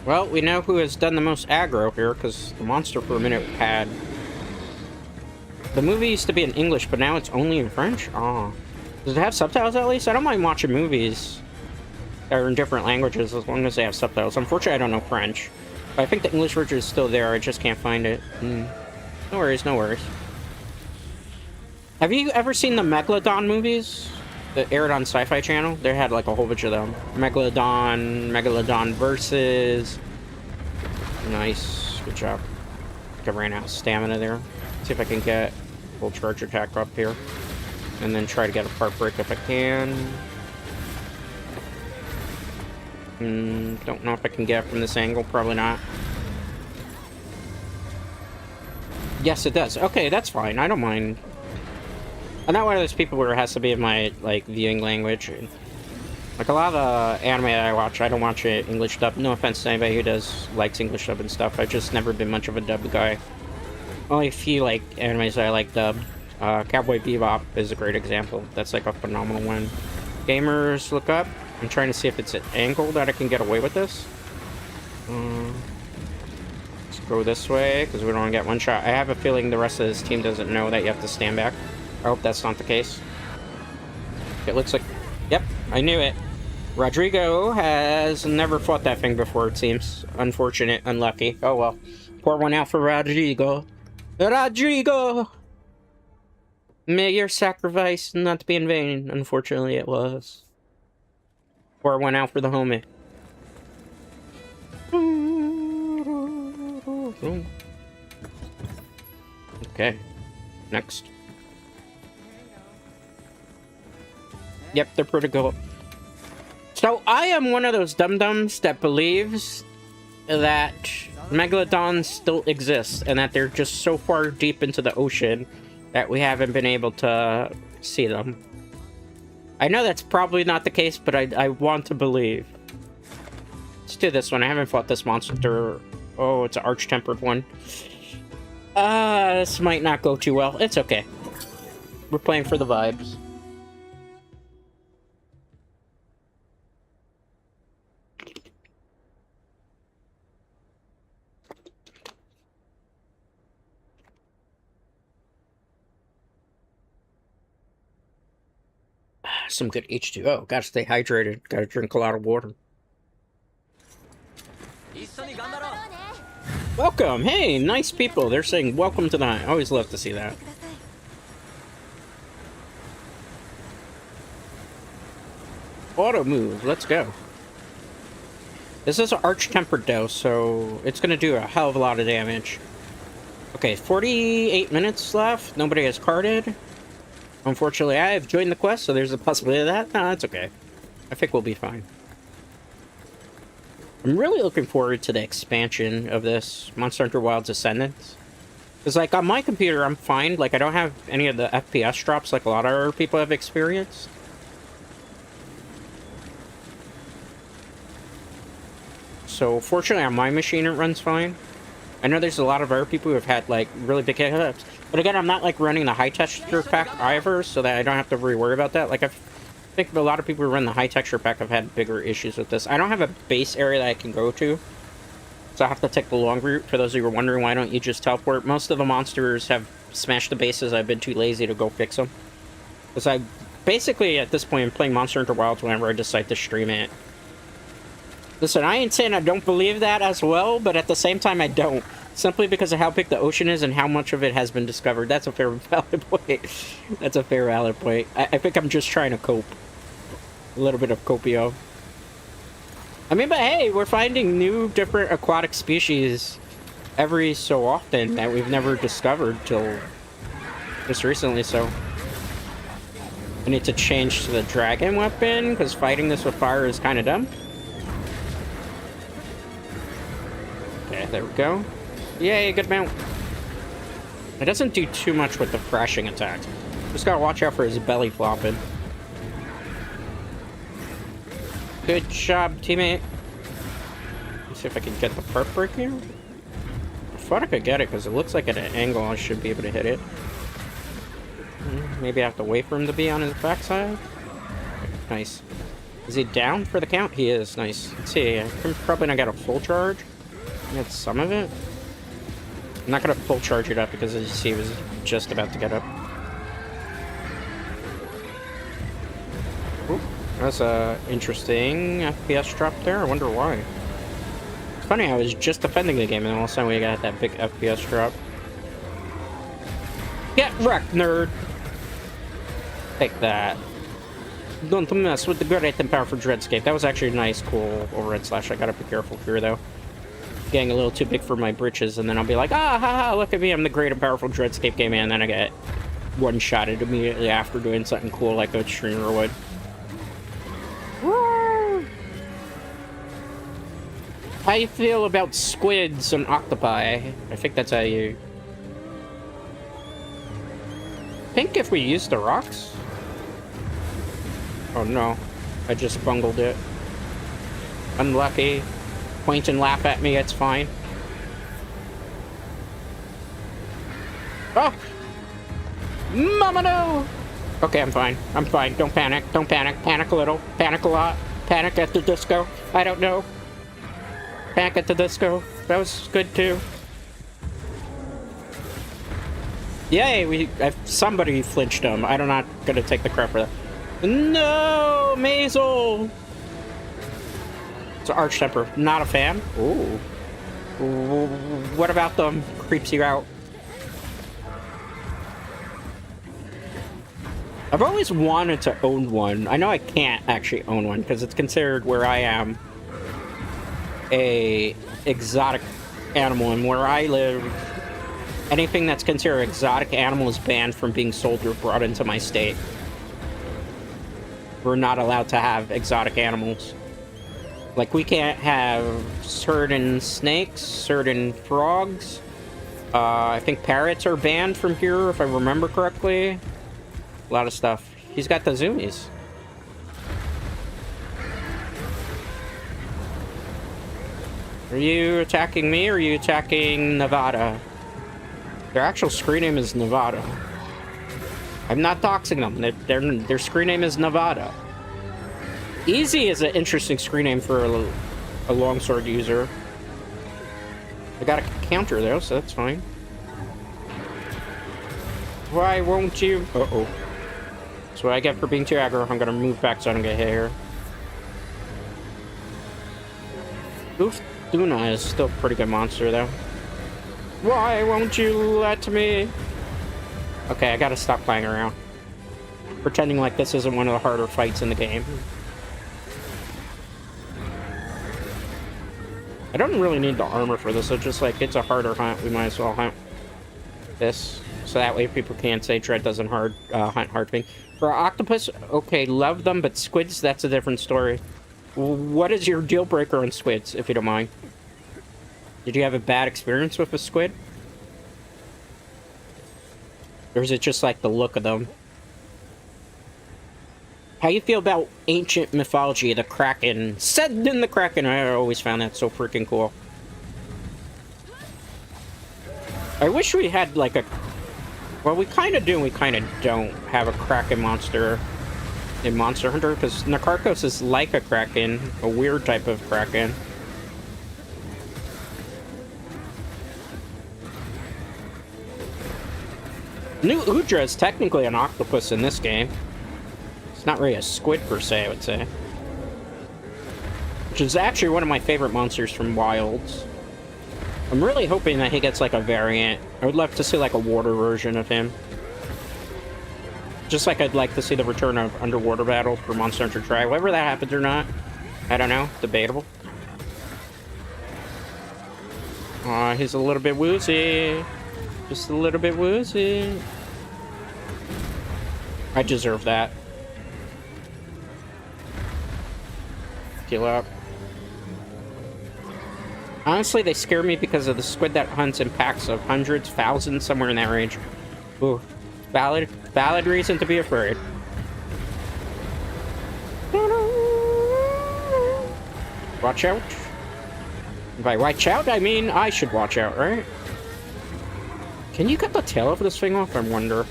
Well, we know who has done the most aggro here, because the monster for a minute had... The movie used to be in English, but now it's only in French? Oh. Does it have subtitles at least? I don't mind watching movies that are in different languages as long as they have subtitles. Unfortunately, I don't know French. But I think the English version is still there, I just can't find it. No worries, no worries. Have you ever seen the Megalodon movies that aired on Sci-Fi Channel? They had like a whole bunch of them. Megalodon versus... Nice, good job. I ran out of stamina there. See if I can get full charge attack up here. And then try to get a part break if I can. Don't know if I can get it from this angle. Probably not. Yes, it does. Okay, that's fine. I don't mind. I'm not one of those people where it has to be in my, like, viewing language. Like, a lot of the anime that I watch, I don't watch it English dub. No offense to anybody who likes English dub and stuff. I've just never been much of a dub guy. Only a few, like, animes that I like dubbed. Cowboy Bebop is a great example. That's, like, a phenomenal one. Gamers, look up. I'm trying to see if it's an angle that I can get away with this. Let's go this way, because we don't want to get one shot. I have a feeling the rest of this team doesn't know that you have to stand back. I hope that's not the case. It looks like... Yep, I knew it. Rodrigo has never fought that thing before, it seems. Unfortunate, unlucky. Oh well. Pour one out for Rodrigo. Rodrigo! May your sacrifice not be in vain. Unfortunately, it was. Pour one out for the homie. Okay. Next. Yep, they're pretty cool. So, I am one of those dum-dums that believes that megalodons still exist and that they're just so far deep into the ocean that we haven't been able to see them. I know that's probably not the case, but I want to believe. Let's do this one. I haven't fought this monster. Oh, it's an arch-tempered one. This might not go too well. It's okay. We're playing for the vibes. Some good H2O. Gotta stay hydrated. Gotta drink a lot of water. Welcome! Hey, nice people. They're saying welcome to the night. I always love to see that. Auto move. Let's go. This is an arch-tempered though, so it's gonna do a hell of a lot of damage. Okay, 48 minutes left. Nobody has carded. Unfortunately, I have joined the quest, so there's a possibility of that. No, that's okay. I think we'll be fine. I'm really looking forward to the expansion of this Monster Hunter Wilds Descendants. Because, like, on my computer, I'm fine. Like, I don't have any of the FPS drops like a lot of other people have experienced. So, fortunately, on my machine, it runs fine. I know there's a lot of other people who have had, like, really big hiccups. But again, I'm not, like, running the high-texture pack either, so that I don't have to really worry about that. Like, I think a lot of people who run the high-texture pack have had bigger issues with this. I don't have a base area that I can go to, so I have to take the long route. For those of you who are wondering, why don't you just teleport? Most of the monsters have smashed the bases. I've been too lazy to go fix them. Because I, basically, at this point, I'm playing Monster Hunter Wilds whenever I decide to stream it. Listen, I ain't saying I don't believe that as well, but at the same time, I don't. Simply because of how big the ocean is and how much of it has been discovered. That's a fair, valid point. That's a fair, valid point. I think I'm just trying to cope. A little bit of copio. I mean, but hey, we're finding new, different aquatic species every so often that we've never discovered till just recently, so... I need to change to the dragon weapon, because fighting this with fire is kind of dumb. Okay, there we go. Yay, good mount. It doesn't do too much with the crashing attacks. Just gotta watch out for his belly flopping. Good job, teammate. Let's see if I can get the perp break here. I thought I could get it, because it looks like at an angle I should be able to hit it. Maybe I have to wait for him to be on his backside. Nice. Is he down for the count? He is. Nice. Let's see. I'm probably not got a full charge. Get some of it. I'm not gonna full charge it up because as you see, he was just about to get up. Ooh, that's a interesting FPS drop there. I wonder why. It's funny. I was just defending the game, and all of a sudden we got that big FPS drop. Get wrecked, nerd. Take that. Don't mess with the great and powerful Dreadscape. That was actually a nice, cool overhead slash. I gotta be careful here, though. Getting a little too big for my britches, and then I'll be like, ah, ha, ha, look at me, I'm the great and powerful Dreadscape game, and then I get one-shotted immediately after doing something cool like a streamer would. Woo! How you feel about squids and octopi? I think that's how you... think if we use the rocks? Oh no, I just bungled it. Unlucky. Point and laugh at me, it's fine. Oh! Mama no! Okay, I'm fine. I'm fine. Don't panic. Don't panic. Panic a little. Panic a lot. Panic at the disco. I don't know. Panic at the disco. That was good too. Yay! Somebody flinched him. I'm not gonna take the crap for that. No, Maisel. It's an Arch Temper. Not a fan. Ooh. What about them? Creeps you out. I've always wanted to own one. I know I can't actually own one because it's considered where I am a exotic animal, and where I live, anything that's considered exotic animal is banned from being sold or brought into my state. We're not allowed to have exotic animals. Like, we can't have certain snakes, certain frogs. I think parrots are banned from here, if I remember correctly. A lot of stuff. He's got the zoomies. Are you attacking me, or are you attacking Nevada? Their actual screen name is Nevada. I'm not doxing them. Their screen name is Nevada. Easy is an interesting screen name for a longsword user. I got a counter though, so that's fine. Why won't you? Uh-oh. That's what I get for being too aggro. I'm gonna move back so I don't get hit here. Oof, Duna is still a pretty good monster though. Why won't you let me? Okay, I gotta stop playing around. Pretending like this isn't one of the harder fights in the game. I don't really need the armor for this, so just like, it's a harder hunt, we might as well hunt this. So that way people can't say Dread doesn't hunt hard thing. For octopus, okay, love them, but squids, that's a different story. What is your deal breaker on squids, if you don't mind? Did you have a bad experience with a squid? Or is it just like the look of them? How you feel about ancient mythology, the Kraken? Send in the Kraken! I always found that so freaking cool. I wish we had like a... well, we kind of do and we kind of don't have a Kraken monster in Monster Hunter, because Nakarkos is like a Kraken, a weird type of Kraken. New Udra is technically an octopus in this game. It's not really a squid per se, I would say. Which is actually one of my favorite monsters from Wilds. I'm really hoping that he gets like a variant. I would love to see like a water version of him. Just like I'd like to see the return of Underwater Battle for Monster Hunter Tri. Whether that happens or not, I don't know. Debatable. Aw, he's a little bit woozy. Just a little bit woozy. I deserve that. Heal up. Honestly, they scare me because of the squid that hunts in packs of hundreds, thousands, somewhere in that range. Ooh, valid reason to be afraid. Watch out. If I watch out, I mean I should watch out, right? Can you cut the tail of this thing off? I wonder.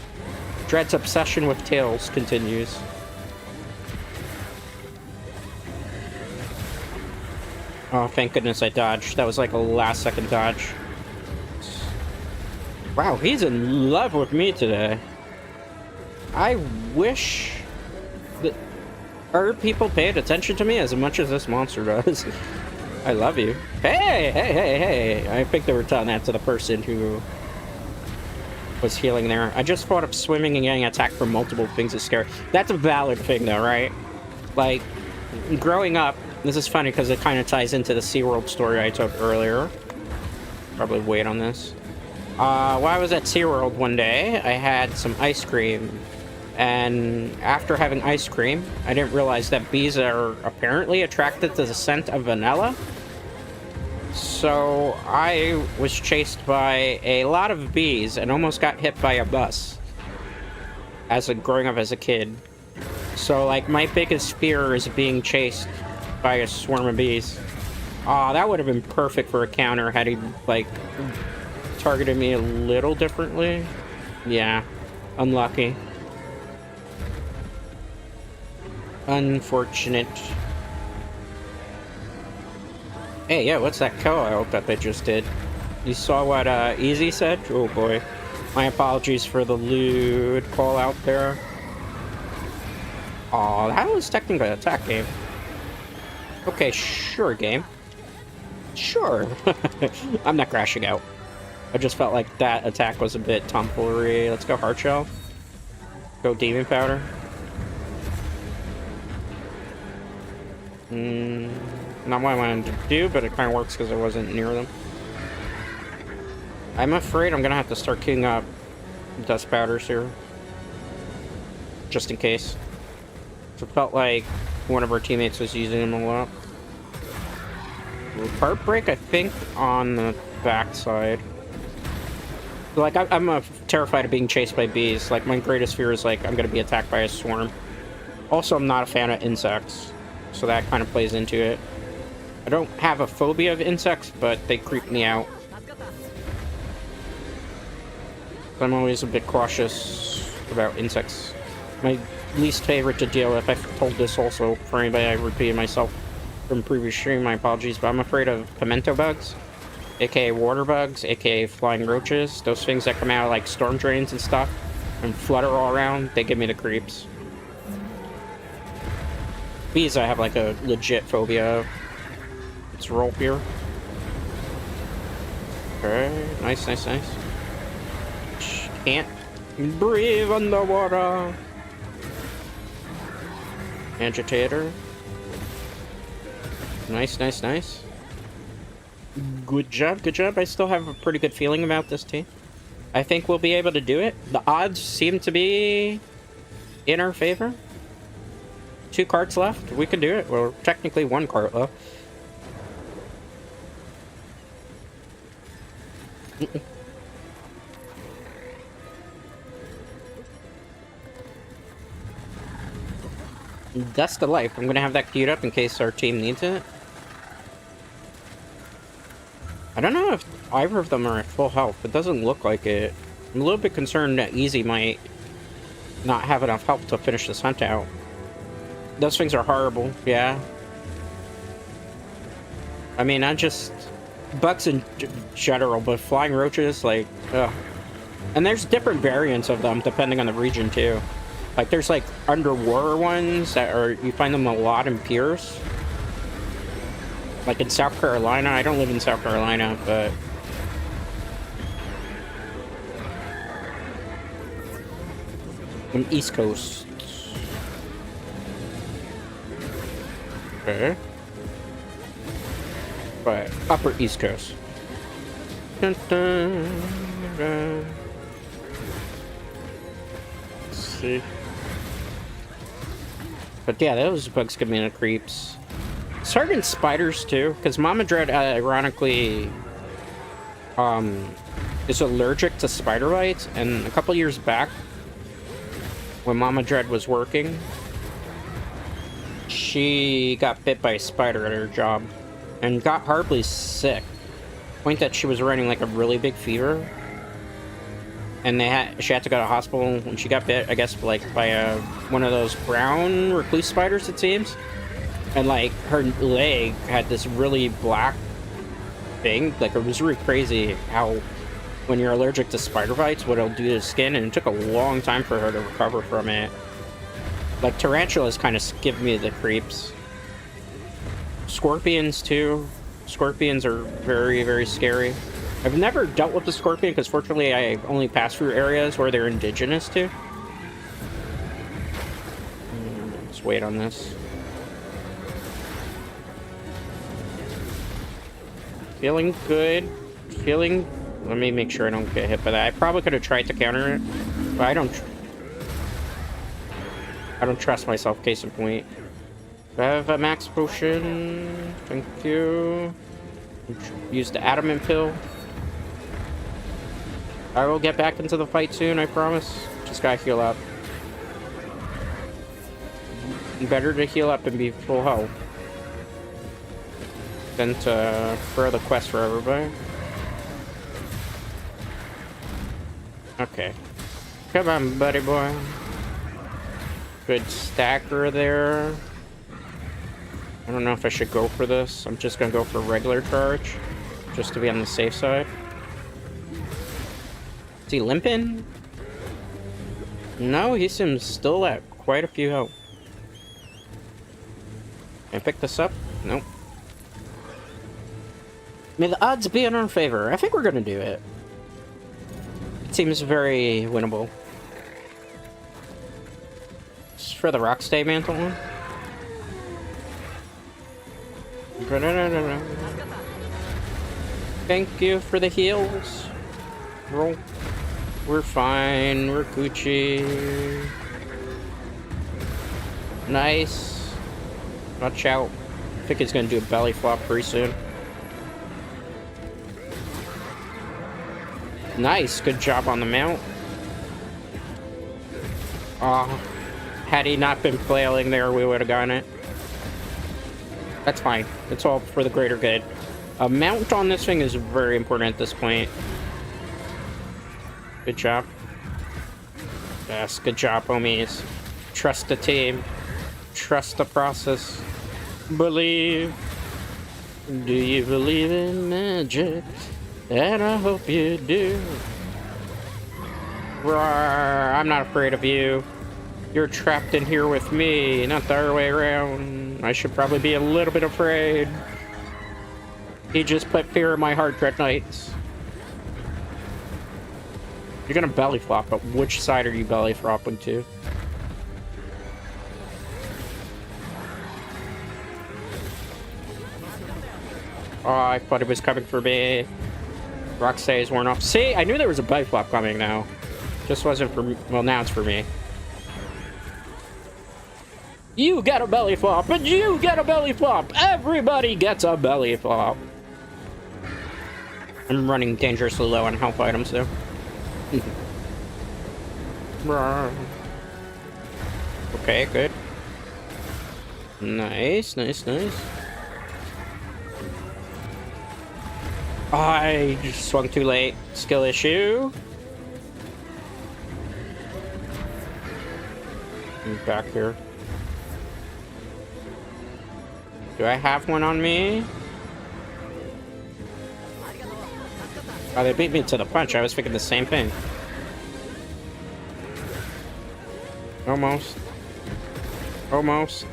Dread's obsession with tails continues. Oh, thank goodness I dodged. That was like a last second dodge. Wow, he's in love with me today. I wish that other people paid attention to me as much as this monster does. I love you. Hey, hey, hey, hey. I think they were telling that to the person who was healing there. I just thought of swimming and getting attacked from multiple things is scary. That's a valid thing though, right? Like, growing up, this is funny because it kind of ties into the SeaWorld story I took earlier. Probably wait on this. While I was at SeaWorld one day, I had some ice cream. And after having ice cream, I didn't realize that bees are apparently attracted to the scent of vanilla. So I was chased by a lot of bees and almost got hit by a bus growing up as a kid. So, like, my biggest fear is being chased by a swarm of bees. Aw, that would have been perfect for a counter had he, like, targeted me a little differently. Yeah, unlucky. Unfortunate. Hey, yeah, what's that co-op that they just did? You saw what Easy said? Oh boy. My apologies for the lewd call out there. Aw, that was technically an attack game. Okay, sure, game. Sure. I'm not crashing out. I just felt like that attack was a bit tomfoolery. Let's go Heart Shell. Go Demon Powder. Not what I wanted to do, but it kind of works because I wasn't near them. I'm afraid I'm gonna have to start queuing up Dust Powders here. Just in case. It felt like one of our teammates was using them a lot. Heartbreak, I think, on the backside. Like, I'm terrified of being chased by bees. Like, my greatest fear is, like, I'm gonna be attacked by a swarm. Also, I'm not a fan of insects, so that kind of plays into it. I don't have a phobia of insects, but they creep me out. I'm always a bit cautious about insects. My least favorite to deal with. I've told this also for anybody. I repeated myself from previous stream. My apologies, but I'm afraid of pimento bugs, aka water bugs, aka flying roaches. Those things that come out like storm drains and stuff and flutter all around. They give me the creeps. Bees, I have like a legit phobia of. Let's roll here. Okay, nice, nice, nice. Can't breathe underwater. Agitator. Nice, nice, nice. Good job, good job. I still have a pretty good feeling about this team. I think we'll be able to do it. The odds seem to be in our favor. 2 carts left. We can do it. Well, technically 1 cart left. Dust of Life. I'm gonna have that queued up in case our team needs it. I don't know if either of them are at full health. It doesn't look like it. I'm a little bit concerned that Easy might not have enough health to finish this hunt out. Those things are horrible, yeah. I mean, I just... bugs in general, but flying roaches, like, ugh. And there's different variants of them depending on the region, too. Like, there's, like, underwater ones that are... you find them a lot in piers. Like, in South Carolina. I don't live in South Carolina, but... on the East Coast. Okay. But upper East Coast. Dun, dun, dun. Let's see. But yeah, those bugs give me the creeps. Certain spiders too, because Mama Dread ironically is allergic to spider bites, and a couple years back when Mama Dread was working, she got bit by a spider at her job and got horribly sick. Point that she was running like a really big fever, and she had to go to the hospital when she got bit, I guess, like by one of those brown recluse spiders, it seems. And like her leg had this really black thing. Like it was really crazy how when you're allergic to spider bites, what it'll do to the skin, and it took a long time for her to recover from it. Like tarantulas kind of give me the creeps. Scorpions too. Scorpions are very, very scary. I've never dealt with the scorpion because fortunately I only pass through areas where they're indigenous to. Let's wait on this. Feeling good. Feeling... Let me make sure I don't get hit by that. I probably could have tried to counter it, but I don't trust myself, case in point. I have a max potion. Thank you. Use the adamant pill. I will get back into the fight soon, I promise. Just gotta heal up. Better to heal up and be full health than to throw the quest for everybody. Okay. Come on, buddy boy. Good stacker there. I don't know if I should go for this. I'm just gonna go for regular charge, just to be on the safe side. Is he limping? No, he seems still at quite a few health. Can I pick this up? Nope. May the odds be in our favor. I think we're gonna do it. It seems very winnable. Just for the Rockstay Mantle one. Thank you for the heals. Roll. We're fine. We're Gucci. Nice. Watch out. I think he's gonna do a belly flop pretty soon. Nice. Good job on the mount. Had he not been flailing there, we would have gotten it. That's fine. It's all for the greater good. A mount on this thing is very important at this point. Good job. Yes, good job, homies. Trust the team. Trust the process. Believe. Do you believe in magic? And I hope you do. Rawr, I'm not afraid of you. You're trapped in here with me, not the other way around. I should probably be a little bit afraid. He just put fear in my heart, Dread Knights. You're gonna belly flop, but which side are you belly flopping to? Oh, I thought it was coming for me. Rockstay is worn off. See, I knew there was a belly flop coming now. Just wasn't for me. Well, now it's for me. You get a belly flop, and you get a belly flop. Everybody gets a belly flop. I'm running dangerously low on health items, though. Okay, good. Nice, nice, nice. I just swung too late. Skill issue. I'm back here. Do I have one on me? Oh, they beat me to the punch. I was thinking the same thing. Almost. Almost.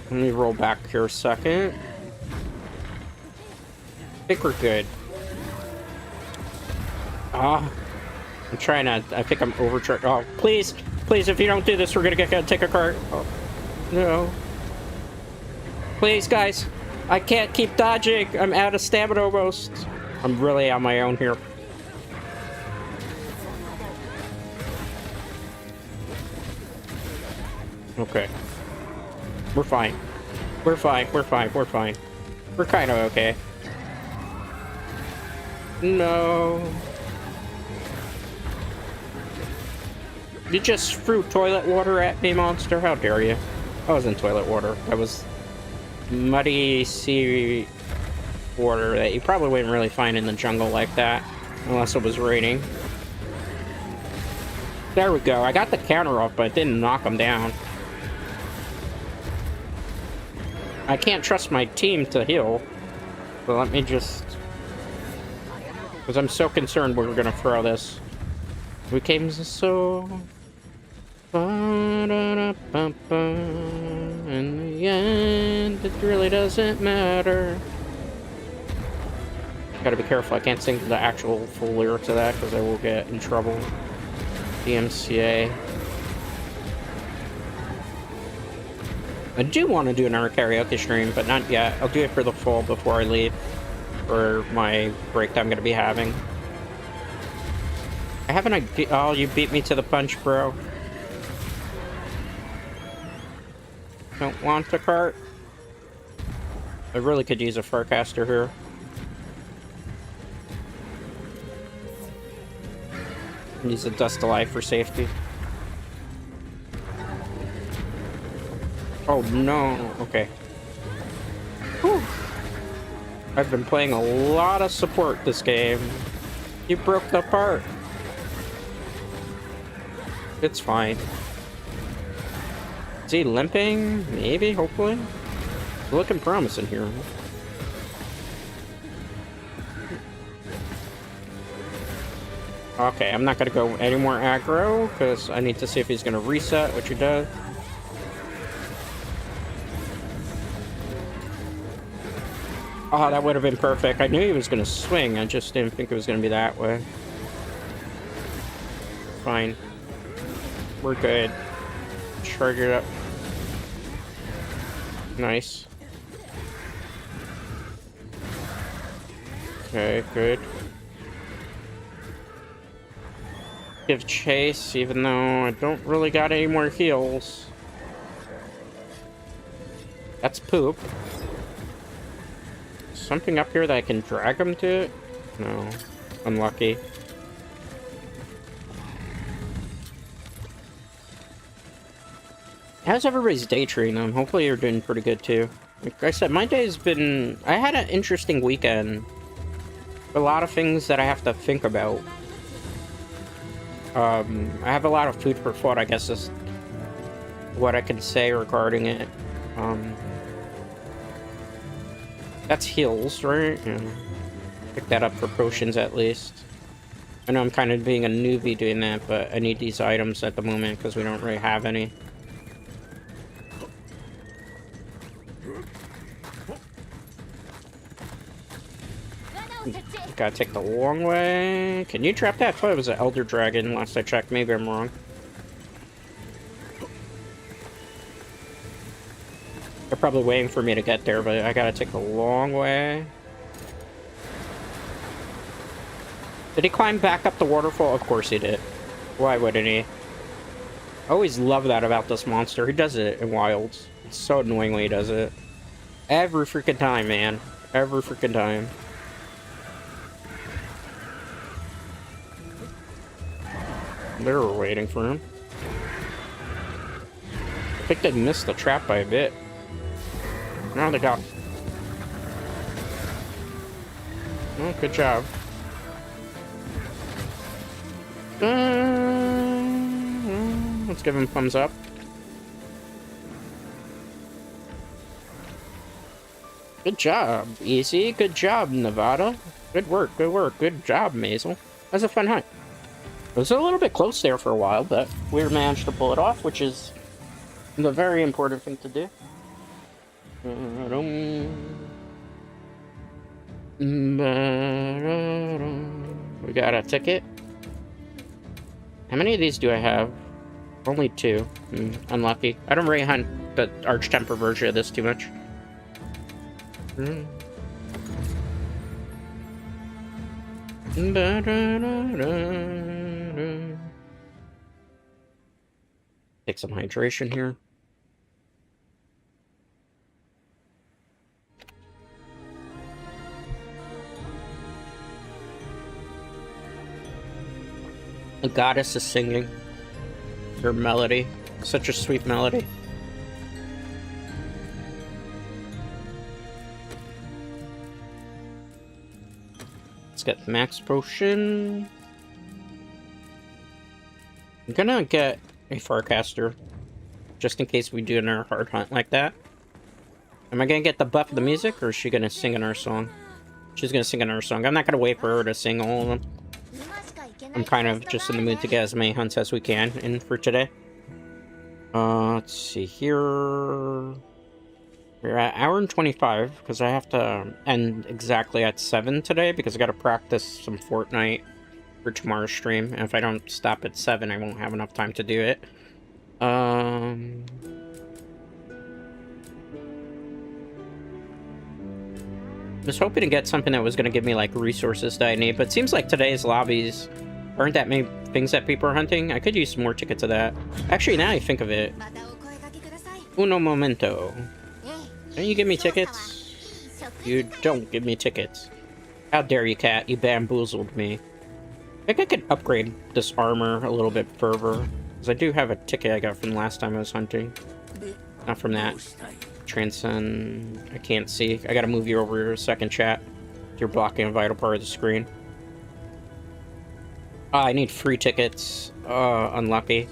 Let me roll back here a second. I think we're good. I'm trying to... I think I'm overcharged. Oh, please! Please, if you don't do this, we're gonna take a cart. Oh, no. Please, guys. I can't keep dodging. I'm out of stamina almost. I'm really on my own here. Okay. We're fine. We're fine. We're fine. We're fine. We're kind of okay. No. You just threw toilet water at me, monster? How dare you? I wasn't toilet water. I was muddy sea water that you probably wouldn't really find in the jungle like that. Unless it was raining. There we go. I got the counter off, but it didn't knock him down. I can't trust my team to heal. So let me just... Because I'm so concerned we're gonna throw this. We came so... In the end, it really doesn't matter. Gotta be careful, I can't sing the actual full lyrics of that because I will get in trouble. DMCA. I do want to do another karaoke stream, but not yet. I'll do it for the fall before I leave. For my break that I'm gonna be having. I have an idea. Oh, you beat me to the punch, bro. Don't want the cart. I really could use a Farcaster here. Use a Dust of Life for safety. Oh no, okay. Whew. I've been playing a lot of support this game. You broke the part. It's fine. Is he limping? Maybe, hopefully. Looking promising here. Okay, I'm not gonna go any more aggro, because I need to see if he's gonna reset, which he does. Oh, that would have been perfect. I knew he was gonna swing, I just didn't think it was gonna be that way. Fine. We're good. Charge it up. Nice. Okay, good. Give chase, even though I don't really got any more heals. That's poop. Something up here that I can drag him to? No. Unlucky. How's everybody's day treating them? Hopefully you're doing pretty good too. Like I said, my day's been... I had an interesting weekend. A lot of things that I have to think about. I have a lot of food for thought, I guess is what I can say regarding it. That's heals, right? Yeah. Pick that up for potions at least. I know I'm kind of being a newbie doing that, but I need these items at the moment because we don't really have any. Gotta take the long way. Can you trap that? I thought it was an Elder Dragon last I checked. Maybe I'm wrong. They're probably waiting for me to get there, but I gotta take the long way. Did he climb back up the waterfall? Of course he did. Why wouldn't he? I always love that about this monster. He does it in Wilds. It's so annoying when he does it. Every freaking time, man. Every freaking time. They were waiting for him. I think they missed the trap by a bit. Now they got... Oh, good job. Let's give him thumbs up. Good job, Easy. Good job, Nevada. Good work, good work. Good job, Maisel. That was a fun hunt. It was a little bit close there for a while, but we managed to pull it off, which is the very important thing to do. We got a ticket. How many of these do I have? Only 2. Unlucky. I don't really hunt the Archtemper version of this too much. Take some hydration here. The goddess is singing her melody. Such a sweet melody. Let's get max potion. I'm gonna get a Farcaster, just in case we do another hard hunt like that. Am I gonna get the buff of the music, or is she gonna sing in our song? She's gonna sing in our song. I'm not gonna wait for her to sing all of them. I'm kind of just in the mood to get as many hunts as we can in for today. Let's see here. We're at hour and 25 because I have to end exactly at 7 today because I got to practice some Fortnite for tomorrow's stream. And if I don't stop at 7, I won't have enough time to do it. Was hoping to get something that was going to give me like resources that I need, but it seems like today's lobbies aren't that many things that people are hunting. I could use some more tickets of that. Actually, now I think of it. Uno momento. Don't you give me tickets? You don't give me tickets. How dare you, cat? You bamboozled me. I think I could upgrade this armor a little bit further, because I do have a ticket I got from last time I was hunting. Not from that. Transcend. I can't see. I gotta move you over here a second, chat. You're blocking a vital part of the screen. I need free tickets. Unlucky.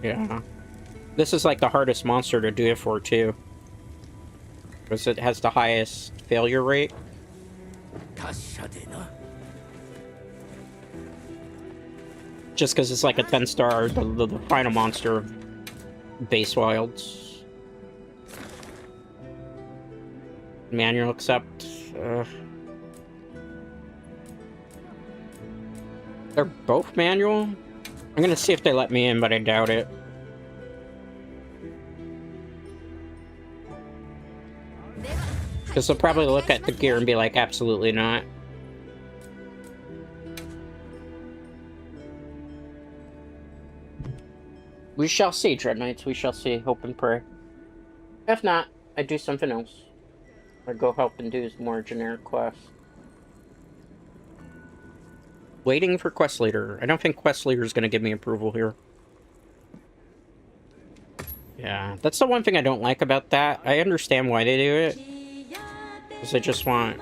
Yeah. This is like the hardest monster to do it for, too. Because it has the highest failure rate. Just because it's like a 10-star, the final monster of Base Wilds. Manual accept. They're both manual? I'm gonna see if they let me in, but I doubt it. Because they'll probably look at the gear and be like, absolutely not. We shall see, Dread Knights. We shall see. Hope and pray. If not, I do something else. Or go help and do more generic quests. Waiting for quest leader. I don't think quest leader is going to give me approval here. Yeah, that's the one thing I don't like about that. I understand why they do it. Because they just want...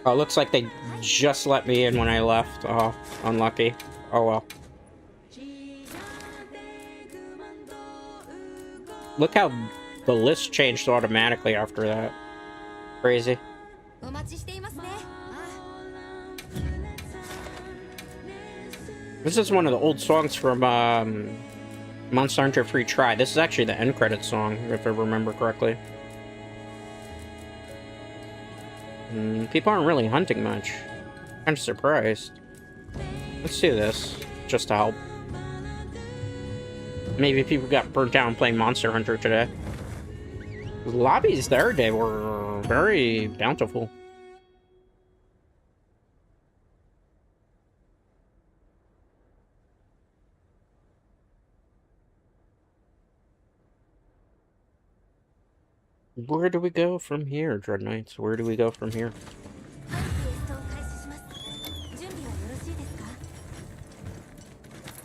Oh, it looks like they just let me in when I left. Oh, unlucky. Oh well. Look how the list changed automatically after that. Crazy. This is one of the old songs from Monster Hunter Free Try. This is actually the end credits song, if I remember correctly. People aren't really hunting much. I'm surprised. Let's do this, just to help. Maybe people got burnt down playing Monster Hunter today. The lobbies the other day were very bountiful. Where do we go from here, Dread Knights? Where do we go from here?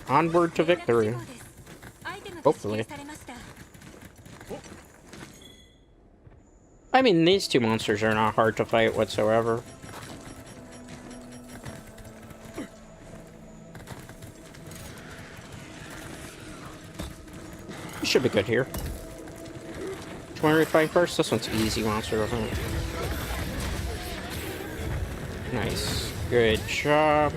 Onward to victory. Hopefully. I mean, these two monsters are not hard to fight whatsoever. We should be good here. Which one are we fighting first? This one's easy monster, isn't it? Nice. Good job.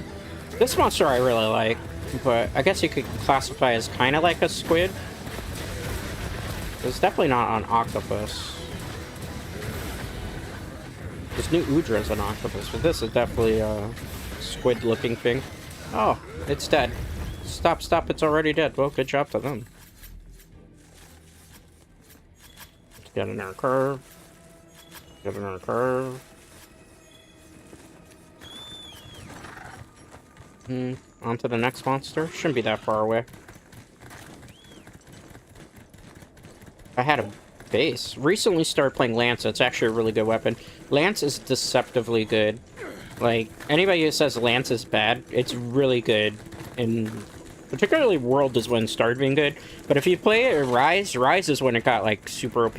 This monster I really like, but I guess you could classify as kind of like a squid. It's definitely not an octopus. This new Udra's an octopus, but this is definitely a squid-looking thing. Oh, it's dead. Stop, stop, it's already dead. Well, good job to them. Let's get another curve. Get another curve. On to the next monster. Shouldn't be that far away. I had a base. Recently started playing Lance. It's actually a really good weapon. Lance is deceptively good. Like, anybody who says Lance is bad, it's really good. And particularly World is when it started being good. But if you play it Rise, Rise is when it got, like, super OP.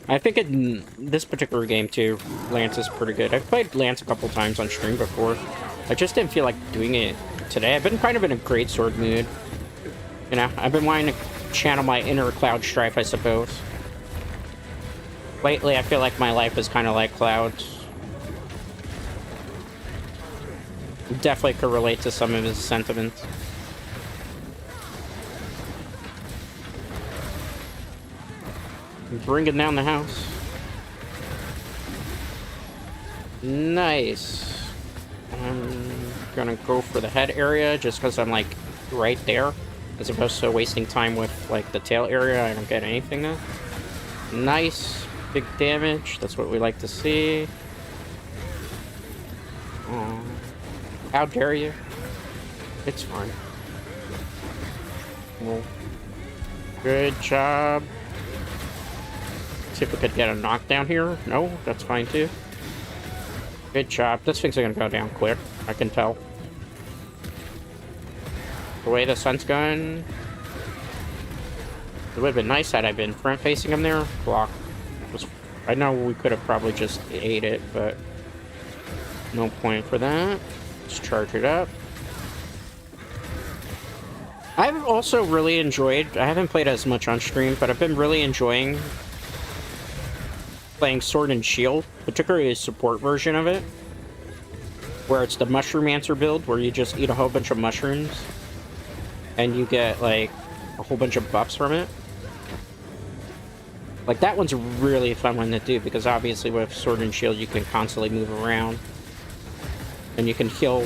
I think in this particular game, too, Lance is pretty good. I've played Lance a couple times on stream before. I just didn't feel like doing it today. I've been kind of in a greatsword mood. You know, I've been wanting to channel my inner Cloud Strife, I suppose. Lately, I feel like my life is kind of like Cloud's. Definitely could relate to some of his sentiments. Bringing down the house. Nice. I'm gonna go for the head area just because I'm like right there, as opposed to wasting time with like the tail area. I don't get anything there. Nice. Big damage. That's what we like to see. Oh, how dare you? It's fine. Well, good job. See if we could get a knockdown here. No, that's fine too. Good job. This thing's gonna go down quick. I can tell. The way the sun's going. It would have been nice had I been front facing him there. Block. I know we could have probably just ate it, but no point for that. Let's charge it up. I've also really enjoyed, I haven't played as much on stream, but I've been really enjoying playing Sword and Shield, particularly the support version of it, where it's the Mushroomancer build, where you just eat a whole bunch of mushrooms, and you get, like, a whole bunch of buffs from it. Like, that one's a really fun one to do, because obviously with Sword and Shield you can constantly move around, and you can heal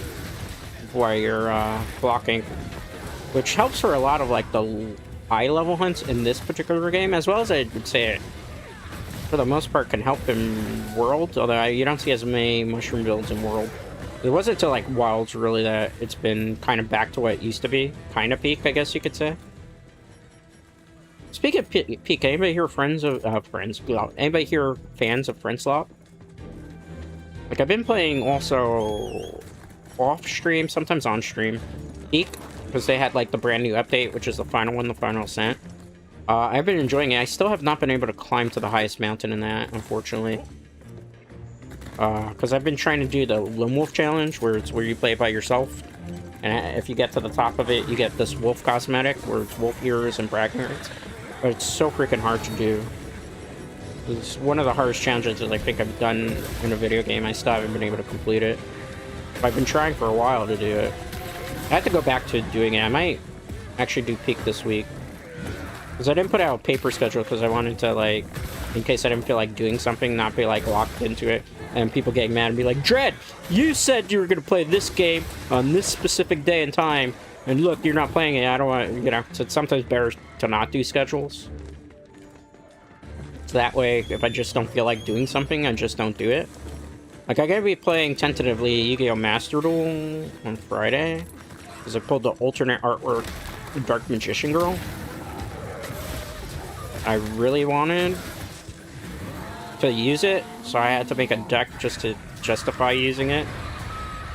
while you're blocking, which helps for a lot of, like, the high-level hunts in this particular game, as well as I would say it, for the most part, can help in World, although you don't see as many mushroom builds in World. It wasn't until, like, Wilds, really, that it's been kind of back to what it used to be. Kind of peak, I guess you could say. Speaking of peak, anybody here anybody here fans of Friendslot? Like, I've been playing also off-stream, sometimes on-stream. Peak, because they had, like, the brand new update, which is the final one, the final ascent. I've been enjoying it. I still have not been able to climb to the highest mountain in that, unfortunately. Because I've been trying to do the Lone Wolf Challenge, where it's where you play by yourself. And if you get to the top of it, you get this wolf cosmetic, where it's wolf ears and brag merits. But it's so freaking hard to do. It's one of the hardest challenges that I think I've done in a video game. I still haven't been able to complete it. I've been trying for a while to do it. I have to go back to doing it. I might actually do Peak this week. Because I didn't put out a paper schedule because I wanted to, like, in case I didn't feel like doing something, not be, like, locked into it. And people getting mad and be like, Dread, you said you were going to play this game on this specific day and time. And look, you're not playing it. I don't want, you know, so it's sometimes better to not do schedules. So that way, if I just don't feel like doing something, I just don't do it. Like, I'm going to be playing tentatively Yu-Gi-Oh! Master Duel on Friday. Because I pulled the alternate artwork Dark Magician Girl. I really wanted to use it, so I had to make a deck just to justify using it.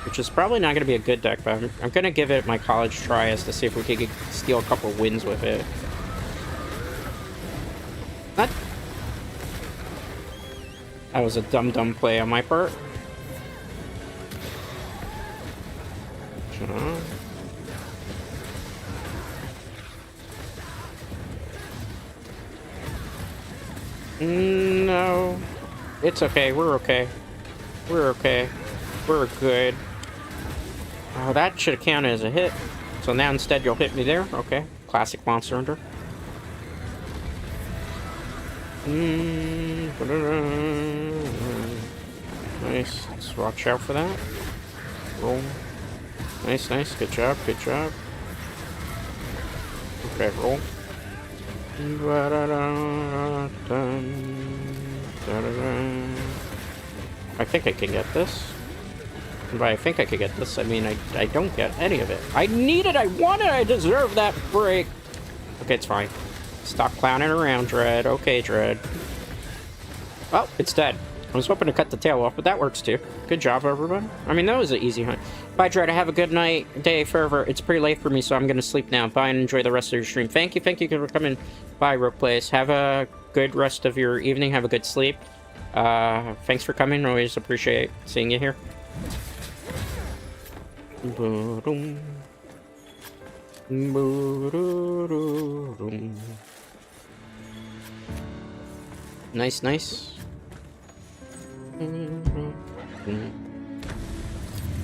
Which is probably not going to be a good deck, but I'm going to give it my college try as to see if we can steal a couple wins with it. That was a dumb play on my part. No. It's okay. We're okay. We're okay. We're good. Oh, that should have counted as a hit. So now instead you'll hit me there? Okay. Classic Monster Hunter. Nice. Let's watch out for that. Roll. Nice, nice. Good job, good job. Okay, roll. I think I can get this. But I think I could get this. I mean, I don't get any of it. I need it! I want it! I deserve that break! Okay, it's fine. Stop clowning around, Dread. Okay, Dread. Oh, it's dead. I was hoping to cut the tail off, but that works too. Good job, everyone. I mean, that was an easy hunt. Bye, Dread. Have a good night, day, forever. It's pretty late for me, so I'm going to sleep now. Bye, and enjoy the rest of your stream. Thank you for coming by, Rookplace. Have a good rest of your evening. Have a good sleep. Thanks for coming. Always appreciate seeing you here. Nice, nice.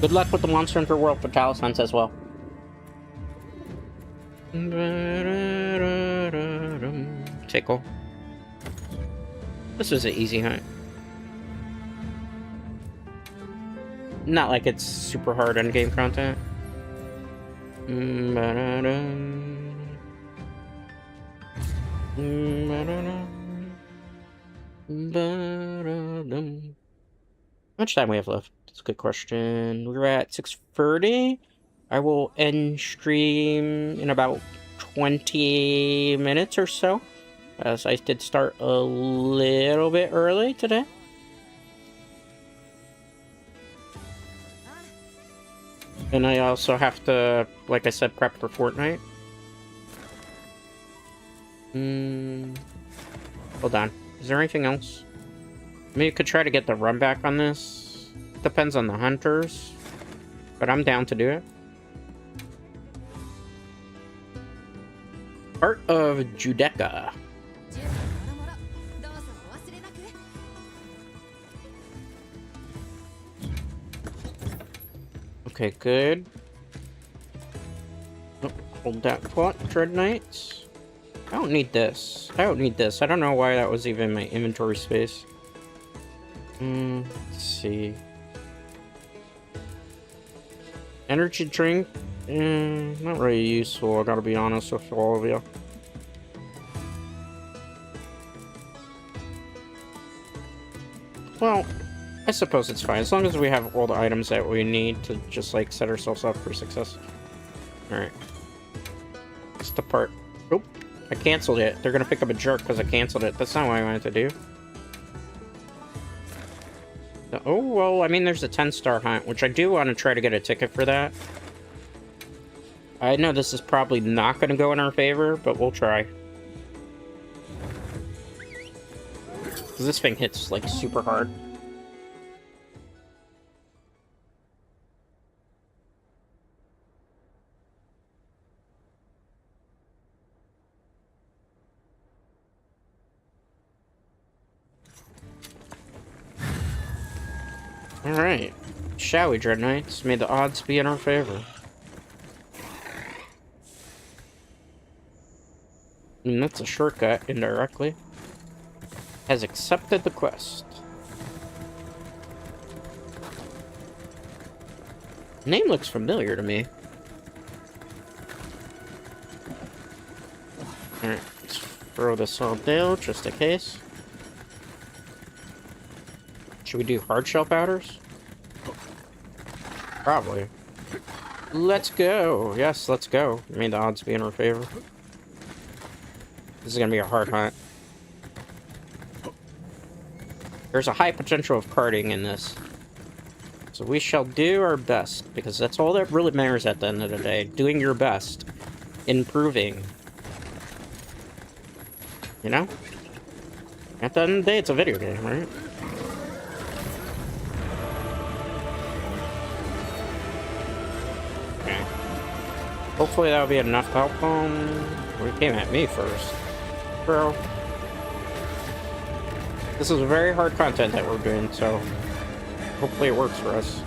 Good luck with the Monster Hunter World Fatalis hunts as well. Tickle. This was an easy hunt. Not like it's super hard endgame content. How much time we have left? That's a good question. We're at 6:30. I will end stream in about 20 minutes or so, as I did start a little bit early today. And I also have to, like I said, prep for Fortnite. Hold on. Is there anything else? Maybe you could try to get the run back on this. Depends on the hunters. But I'm down to do it. Art of Judeca. Okay, good. Oh, hold that plot, Dread Knights. I don't need this. I don't need this. I don't know why that was even in my inventory space. Let's see. Energy drink? Not really useful, I gotta be honest with all of you. Well, I suppose it's fine, as long as we have all the items that we need to just, like, set ourselves up for success. Alright. That's the part. Oh, I canceled it. They're gonna pick up a jerk because I canceled it. That's not what I wanted to do. Oh, well, I mean, there's a 10-star hunt, which I do want to try to get a ticket for that. I know this is probably not going to go in our favor, but we'll try. Because this thing hits, like, super hard. Alright. Shall we, Dread Knights? May the odds be in our favor. And that's a shortcut, indirectly. Has accepted the quest. Name looks familiar to me. Alright, let's throw this all down, just in case. Should we do hard shell powders? Probably. Let's go. Yes, let's go. May the odds be in our favor. This is gonna be a hard hunt. There's a high potential of carding in this. So we shall do our best, because that's all that really matters at the end of the day. Doing your best. Improving. You know? At the end of the day, it's a video game, right? Okay. Hopefully that'll be enough to help them. Well, he came at me first. Bro. This is very hard content that we're doing, so hopefully it works for us.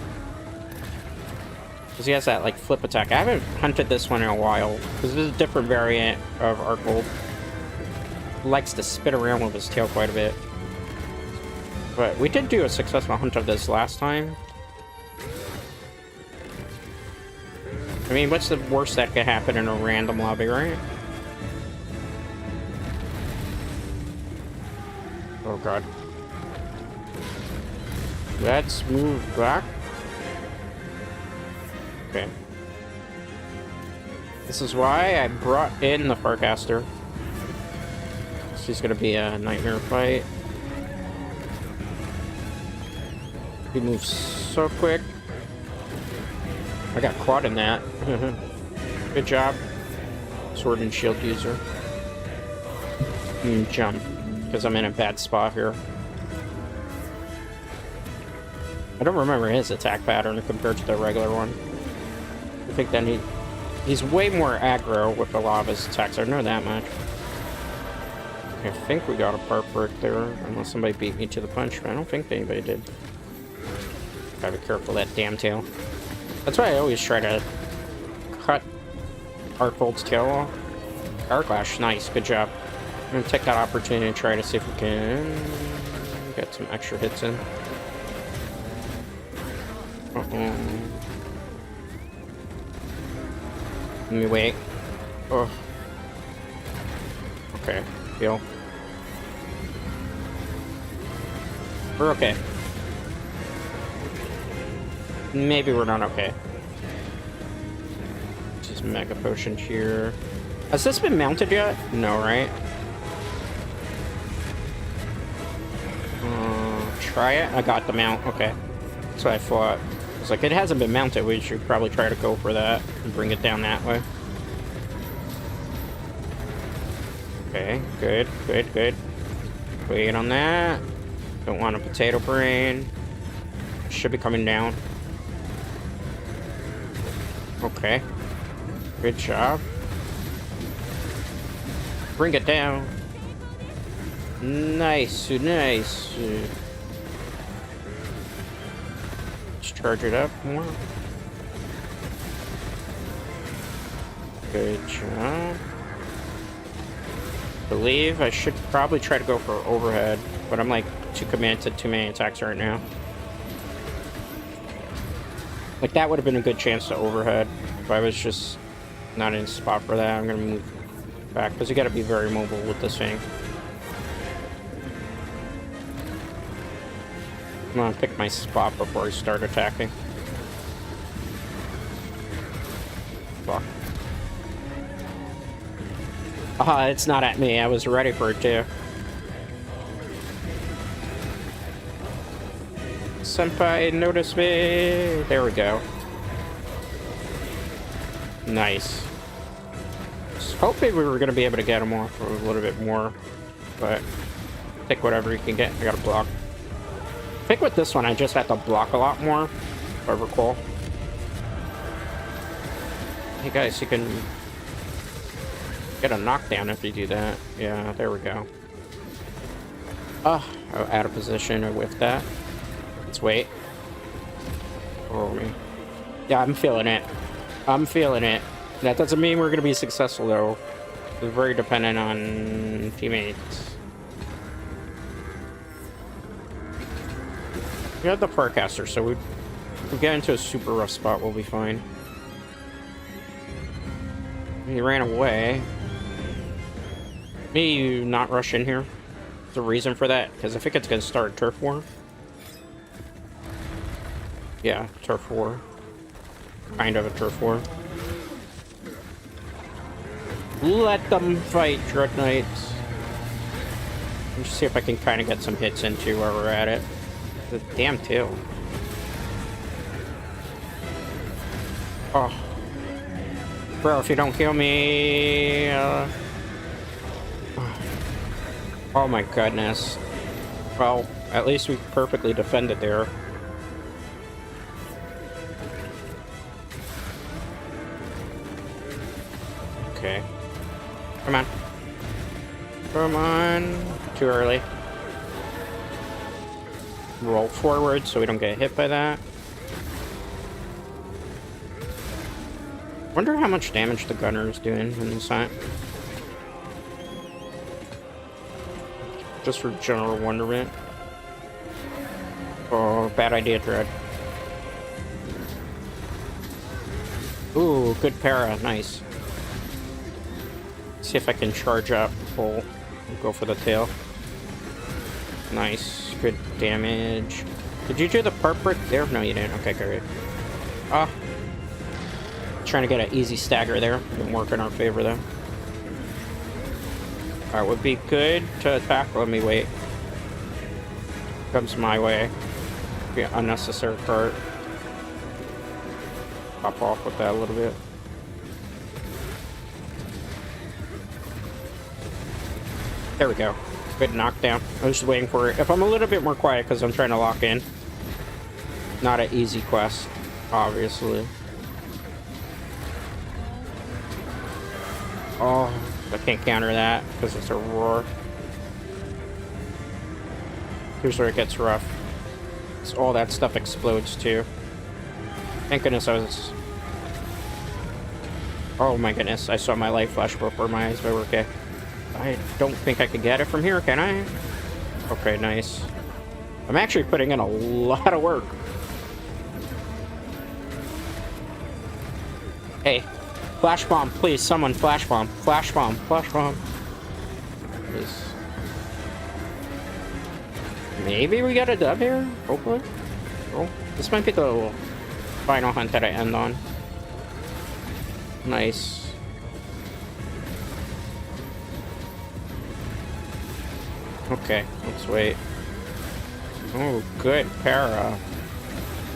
Because he has that, like, flip attack. I haven't hunted this one in a while, because this is a different variant of Arcold. He likes to spit around with his tail quite a bit. But we did do a successful hunt of this last time. I mean, what's the worst that could happen in a random lobby, right? Oh god. Let's move back. Okay. This is why I brought in the Farcaster. She's gonna be a nightmare fight. He moves so quick. I got caught in that. Good job. Sword and shield user. Jump. Because I'm in a bad spot here. I don't remember his attack pattern compared to the regular one. I think that he He's way more aggro with a lot of his attacks. I know that much. I think we got a part break there, unless somebody beat me to the punch, but I don't think anybody did. Gotta be careful of that damn tail. That's why I always try to cut Artfold's tail off. Hourglass, nice, good job. I'm gonna take that opportunity to try to see if we can get some extra hits in. Uh-oh. Let me wait. Oh. Okay, heal. We're okay. Maybe we're not okay. Just mega potion here. Has this been mounted yet? No, right? Try it? I got the mount. Okay. That's what I thought. I was like, it hasn't been mounted. We should probably try to go for that and bring it down that way. Okay, good, good, good. Wait on that. Don't want a potato brain. Should be coming down. Okay. Good job. Bring it down. Nice, nice. Let's charge it up more. Good job. Believe I should probably try to go for overhead, but I'm like too committed to too many attacks right now. Like that would have been a good chance to overhead if I was just not in a spot for that. I'm gonna move back because you got to be very mobile with this thing. I'm gonna pick my spot before I start attacking. Fuck. Ah, it's not at me. I was ready for it too. Senpai, notice me. There we go. Nice. Hopefully we were going to be able to get him off a little bit more, but take whatever you can get. I got to block. I think with this one I just have to block a lot more, if I recall. Hey guys, you can get a knockdown if you do that. Yeah, there we go. Oh, out of position with that. Let's wait. Oh, me. Yeah, I'm feeling it. I'm feeling it. That doesn't mean we're going to be successful, though. We're very dependent on teammates. We have the Farcaster, so if we get into a super rough spot, we'll be fine. He ran away. Me not rush in here. There's a reason for that, because I think it's going to start a turf war. Yeah, turf war. Kind of a turf war. Let them fight, Dread Knights. Let's see if I can kind of get some hits into where we're at it. The damn tail. Oh. Bro, if you don't kill me... Oh my goodness. Well, at least we perfectly defended there. Okay. Come on. Come on. Too early. Roll forward so we don't get hit by that. Wonder how much damage the gunner is doing in this hunt. Just for general wonderment. Oh, bad idea, Dread. Ooh, good para. Nice. See if I can charge up full. Go for the tail. Nice. Good damage. Did you do the part break there? No, you didn't. Okay, great. Ah. Trying to get an easy stagger there. Didn't work in our favor, though. Alright, would be good to attack. Let me wait. Comes my way. Be an unnecessary cart. Pop off with that a little bit. There we go. Good knockdown. I was just waiting for it. If I'm a little bit more quiet because I'm trying to lock in. Not an easy quest, obviously. Oh, I can't counter that because it's a roar. Here's where it gets rough. So all that stuff explodes too. Thank goodness I was... Oh my goodness, I saw my light flash before my eyes, but we're okay. I don't think I could get it from here, can I? Okay, nice. I'm actually putting in a lot of work. Hey, flash bomb, please, someone, flash bomb, flash bomb, flash bomb. Please. Maybe we got a dub here, hopefully. Oh, this might be the final hunt that I end on. Nice. Okay, let's wait. Oh, good, para.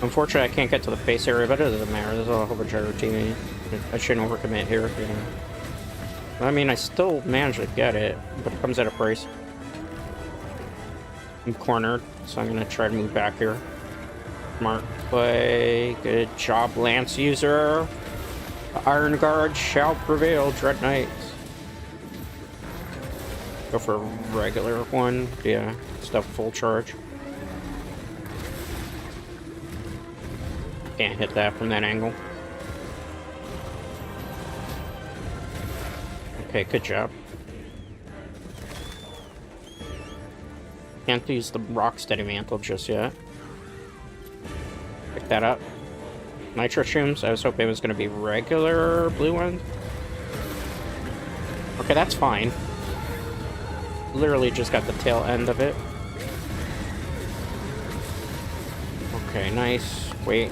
Unfortunately, I can't get to the face area, but it doesn't matter. There's a whole bunch of routine. I shouldn't overcommit here, you know. I mean, I still managed to get it, but it comes at a price. I'm cornered, so I'm gonna try to move back here. Smart play. Good job, Lance user. The Iron Guard shall prevail, Dread Knights. Go for a regular one. Yeah, stuff full charge. Can't hit that from that angle. Okay, good job. Can't use the Rocksteady Mantle just yet. Pick that up. Nitro Shrooms, I was hoping it was going to be regular blue ones. Okay, that's fine. Literally just got the tail end of it. Okay, nice. Wait.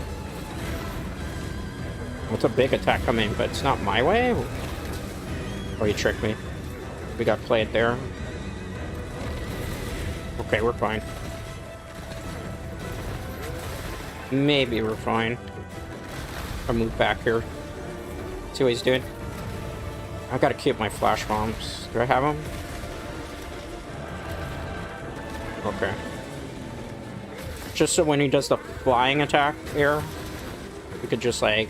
What's a big attack coming? But it's not my way? Oh, you tricked me. We got played there. Okay, we're fine. Maybe we're fine. I'll move back here. See what he's doing. I gotta keep my flash bombs. Do I have them? Okay. Just so when he does the flying attack here, we could just like...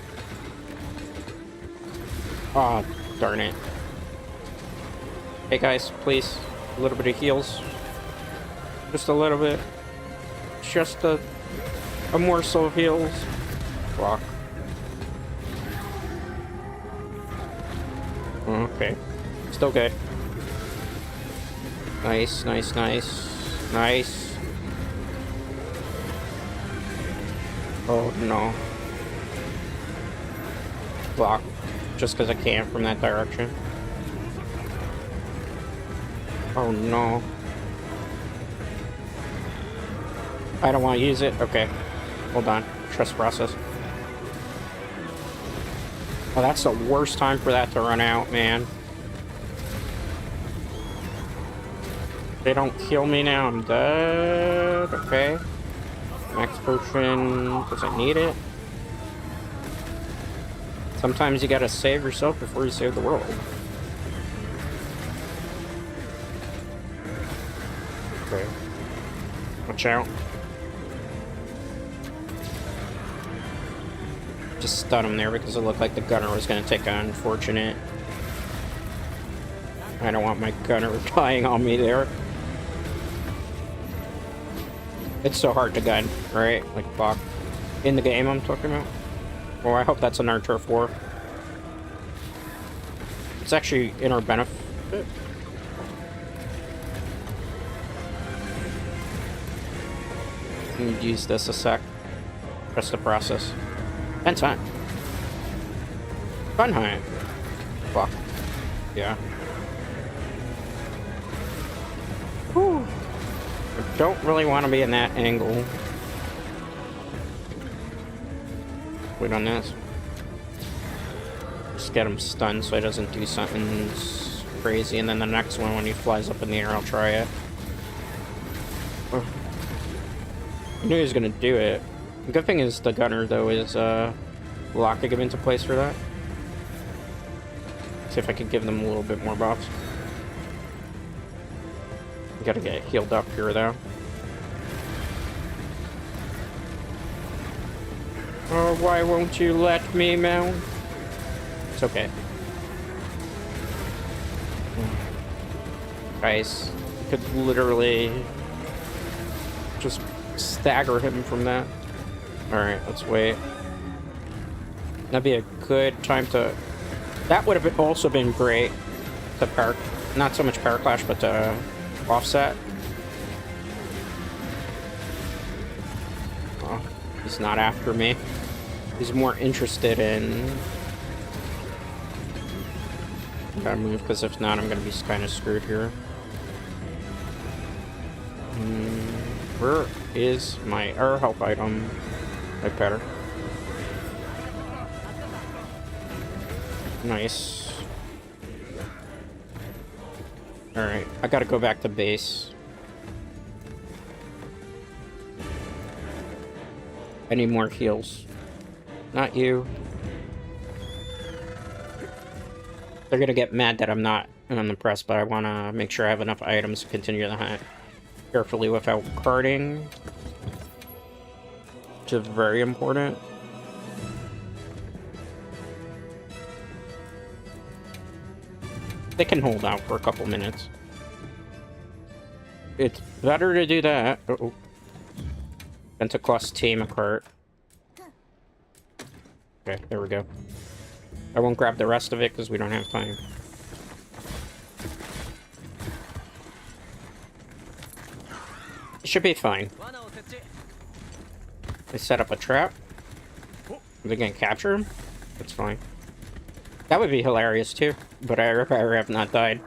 Oh, darn it. Hey guys, please. A little bit of heals. Just a little bit. Just a morsel of heals. Block. Okay. Still good. Nice, nice, nice. Nice. Oh no. Block. Just because I can't from that direction. Oh no. I don't want to use it. Okay. Hold on. Trust process. Oh, that's the worst time for that to run out, man. They don't kill me now, I'm dead. Okay. Max potion. Does I need it? Sometimes you gotta save yourself before you save the world. Okay. Watch out. Just stun him there because it looked like the gunner was going to take an unfortunate. I don't want my gunner dying on me there. It's so hard to gun, right? Like Bach. In the game I'm talking about. Well, I hope that's an Turf War. It's actually in our benefit. Use this a sec. Press the process. And time. Fun hunt. Fuck. Yeah. Whew. I don't really want to be in that angle. Wait on this. Just get him stunned so he doesn't do something crazy, and then the next one when he flies up in the air, I'll try it. Oh. I knew he was gonna do it. The good thing is the gunner, though, is locking him into place for that. See if I can give them a little bit more buffs. Gotta get healed up here, though. Oh, why won't you let me mount? It's okay. Guys, you could literally just stagger him from that. Alright, let's wait. That'd be a good time to... That would have also been great to power... Not so much power clash, but to offset. Oh, he's not after me. He's more interested in... Gotta move, because if not, I'm gonna be kind of screwed here. Where is my air help item? Like better. Nice. Alright, I gotta go back to base. I need more heals. Not you. They're gonna get mad that I'm not on the press, but I wanna make sure I have enough items to continue the hunt. Carefully without carding. Which is very important. They can hold out for a couple minutes. It's better to do that. Uh-oh. Than to cost team a cart. Okay, there we go. I won't grab the rest of it because we don't have time. It should be fine. They set up a trap. Are they gonna capture him? That's fine. That would be hilarious too, but I have not died.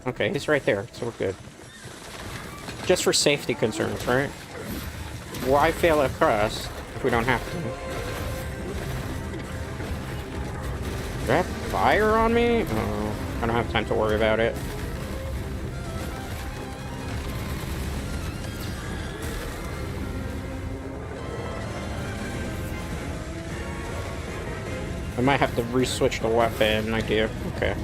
Okay, he's right there, so we're good. Just for safety concerns, right? Why fail at cross if we don't have to? Do I have fire on me? Oh, I don't have time to worry about it. I might have to re-switch the weapon. I do. Okay.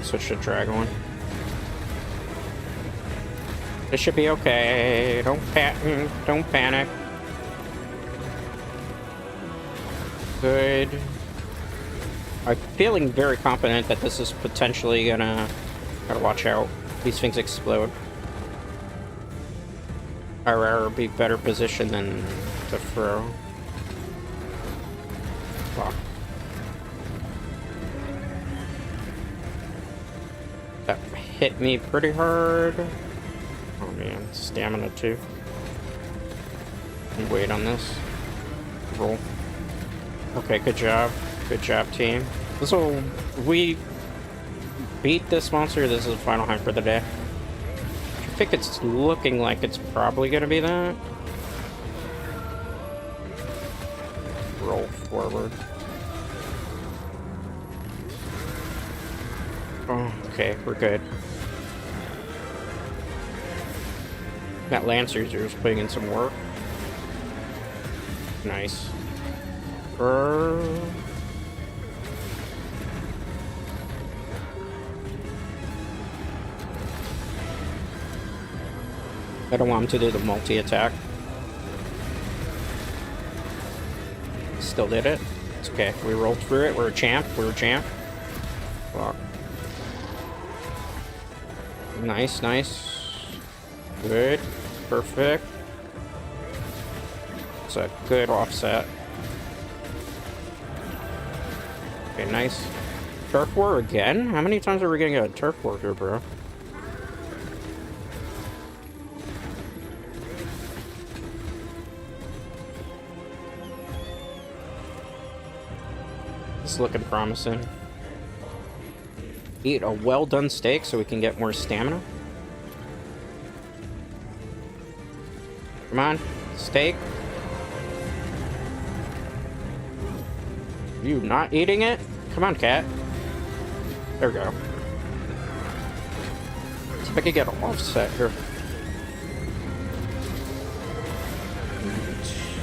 Switch to Dragon. This should be okay. Don't panic. Good. I'm feeling very confident that this is potentially gonna... Gotta watch out. These things explode. Or be better positioned than to throw. Fuck. That hit me pretty hard. Oh man, stamina too. And wait on this. Roll. Okay, good job. Good job, team. This will... We beat this monster. This is the final hunt for the day. I think it's looking like it's probably gonna be that. Roll forward. Oh, okay, we're good. That Lancers is putting in some work. Nice. I don't want him to do the multi-attack. Still did it. It's okay. We rolled through it. We're a champ. We're a champ. Fuck. Nice, nice. Good. Perfect. It's a good offset. Okay, nice. Turf war again? How many times are we gonna get a turf war here, bro? This is looking promising. Eat a well-done steak so we can get more stamina. Come on, steak. You not eating it? Come on, cat. There we go. See if I can get an offset here.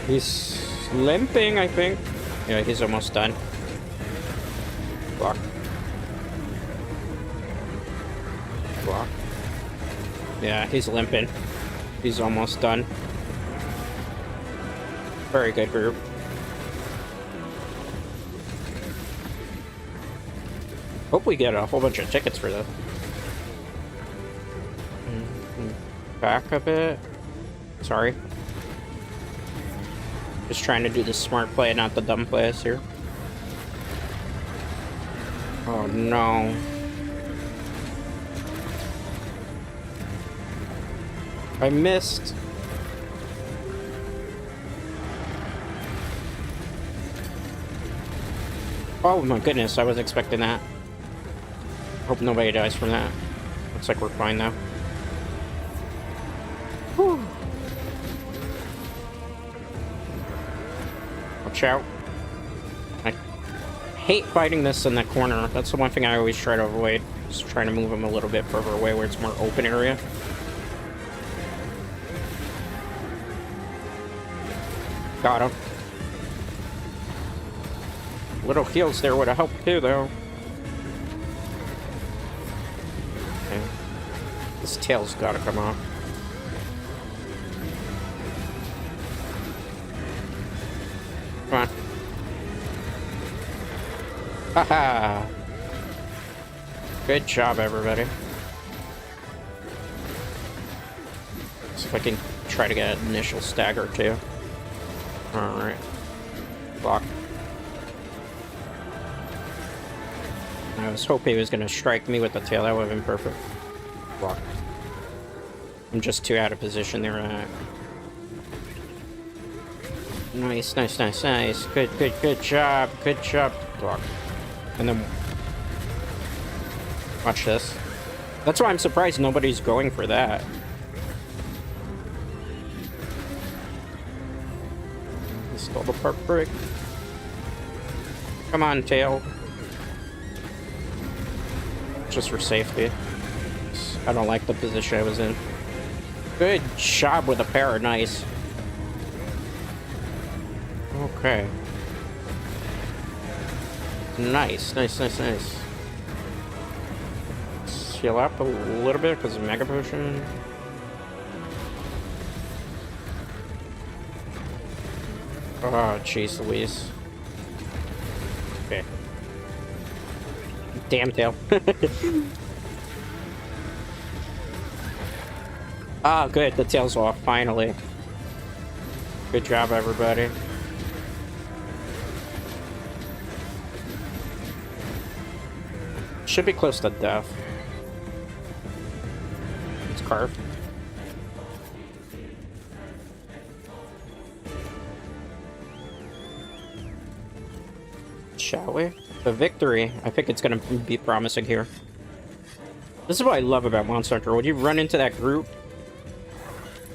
He's limping, I think. Yeah, he's almost done. Block. Block. Yeah, he's limping. He's almost done. Very good group. Hope we get a whole bunch of tickets for this. Back a bit. Sorry. Just trying to do the smart play, not the dumb plays here. Oh no. I missed. Oh my goodness, I was expecting that. Hope nobody dies from that. Looks like we're fine now. Whew. Watch out. I hate fighting this in the corner. That's the one thing I always try to avoid. Just trying to move him a little bit further away where it's more open area. Got him. Little heals there would have helped too, though. Okay. This tail's gotta come off. Come on. Haha! Good job, everybody. See if I can try to get an initial stagger too. Alright. Block. I was hoping he was going to strike me with the tail. That would have been perfect. Block. I'm just too out of position there. Nice, nice, nice, nice. Good, good, good job. Good job. Block. And then... watch this. That's why I'm surprised nobody's going for that. He stole the park brick. Come on, tail. Just for safety. I don't like the position I was in. Good job with the parrot. Nice. Okay. Nice, nice, nice, nice. Let's heal up a little bit because of Mega Potion. Oh, jeez Louise. Okay. Damn tail. Ah, good. The tail's off, finally. Good job, everybody. Should be close to death. It's carved. Shall we? The victory. I think it's gonna be promising here. This is what I love about Monster Hunter. When you run into that group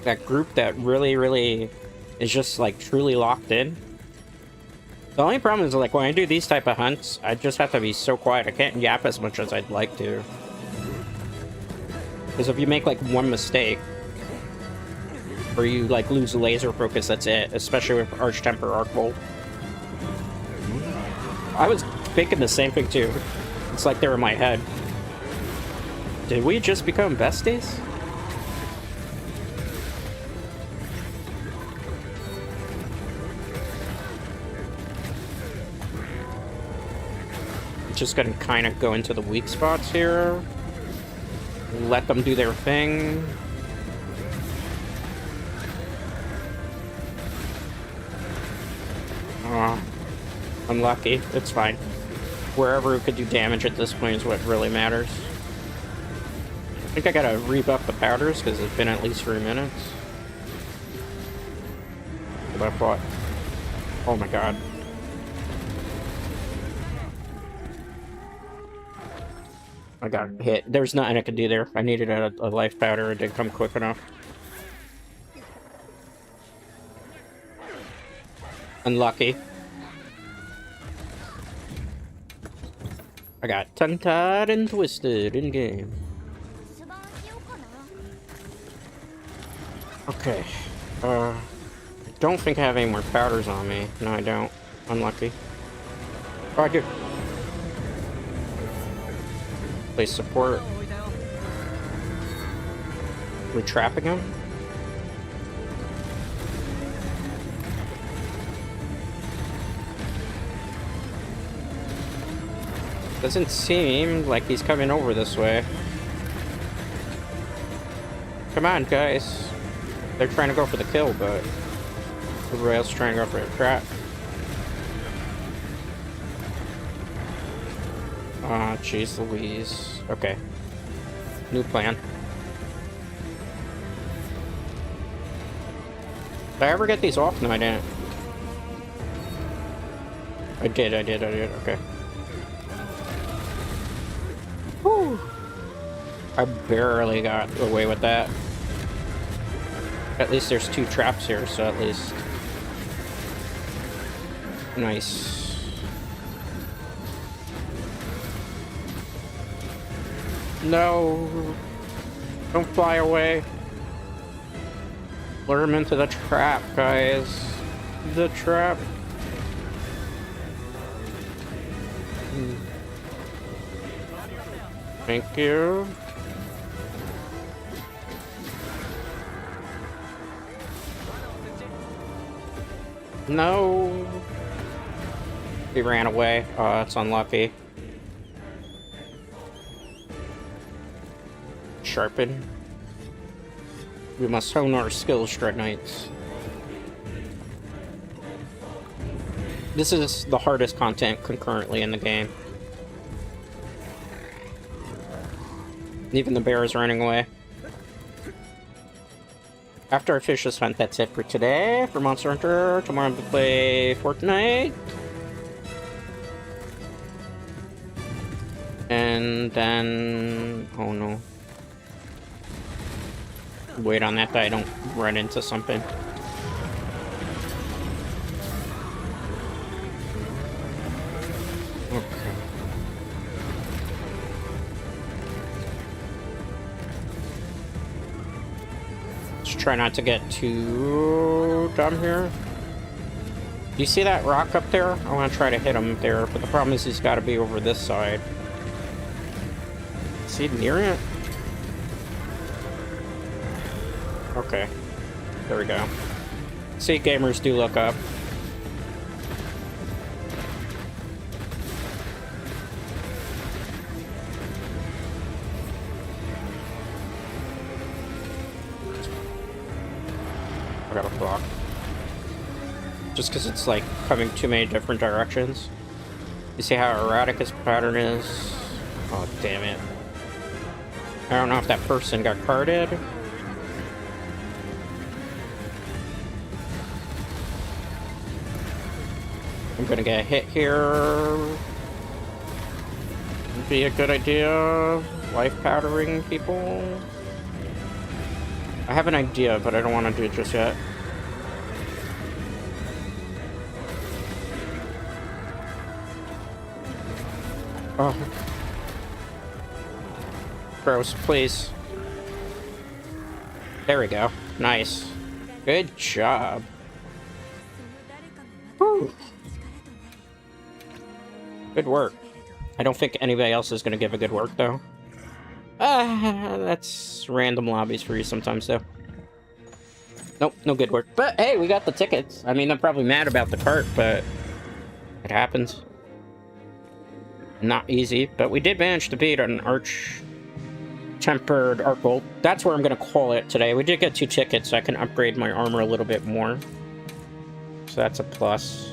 that really is just like truly locked in. The only problem is like when I do these type of hunts, I just have to be so quiet. I can't yap as much as I'd like to. Because if you make like one mistake, or you like lose laser focus, that's it. Especially with Arch Temper Arc Bolt. I was thinking the same thing too. It's like they're in my head. Did we just become besties? Just gonna kind of go into the weak spots here. Let them do their thing. Oh, unlucky. It's fine. Wherever it could do damage at this point is what really matters. I think I gotta rebuff the powders because it's been at least 3 minutes. But I thought, oh my god. I got hit. There's nothing I could do there. I needed a life powder. It didn't come quick enough. Unlucky. I got tongue-tied and twisted in game. Okay. I don't think I have any more powders on me. No, I don't. Unlucky. Oh, I do. Place support. We trapping him? Doesn't seem like he's coming over this way. Come on, guys. They're trying to go for the kill, but everybody else is trying to go for a trap. Ah, jeez Louise. Okay. New plan. Did I ever get these off? No, I didn't. I did. Okay. Whew. I barely got away with that. At least there's 2 traps here, so at least... Nice. No! Don't fly away. Lure him into the trap, guys. The trap. Thank you. No. He ran away. Oh, that's unlucky. Sharpen. We must hone our skills, Dread Knights. This is the hardest content concurrently in the game. Even the bear is running away. After I finish this hunt, that's it for today. For Monster Hunter, tomorrow I'm gonna play Fortnite. And then... oh no. Wait on that I don't run into something. Okay. Let's try not to get too dumb here. Do you see that rock up there? I want to try to hit him there, but the problem is he's got to be over this side. Is he near it? Okay. There we go. See, gamers do look up. I got a block. Just because it's like coming too many different directions. You see how erratic his pattern is? Oh, damn it. I don't know if that person got carded. I'm gonna get hit here. Would be a good idea. Life powdering people. I have an idea, but I don't want to do it just yet. Oh. Gross, please. There we go. Nice. Good job. Whew. Good work. I don't think anybody else is going to give a good work, though. That's random lobbies for you sometimes, though. Nope, no good work. But, hey, we got the tickets. I mean, I'm probably mad about the cart, but it happens. Not easy, but we did manage to beat an tempered arc bolt. That's where I'm going to call it today. We did get 2 tickets, so I can upgrade my armor a little bit more. So that's a plus.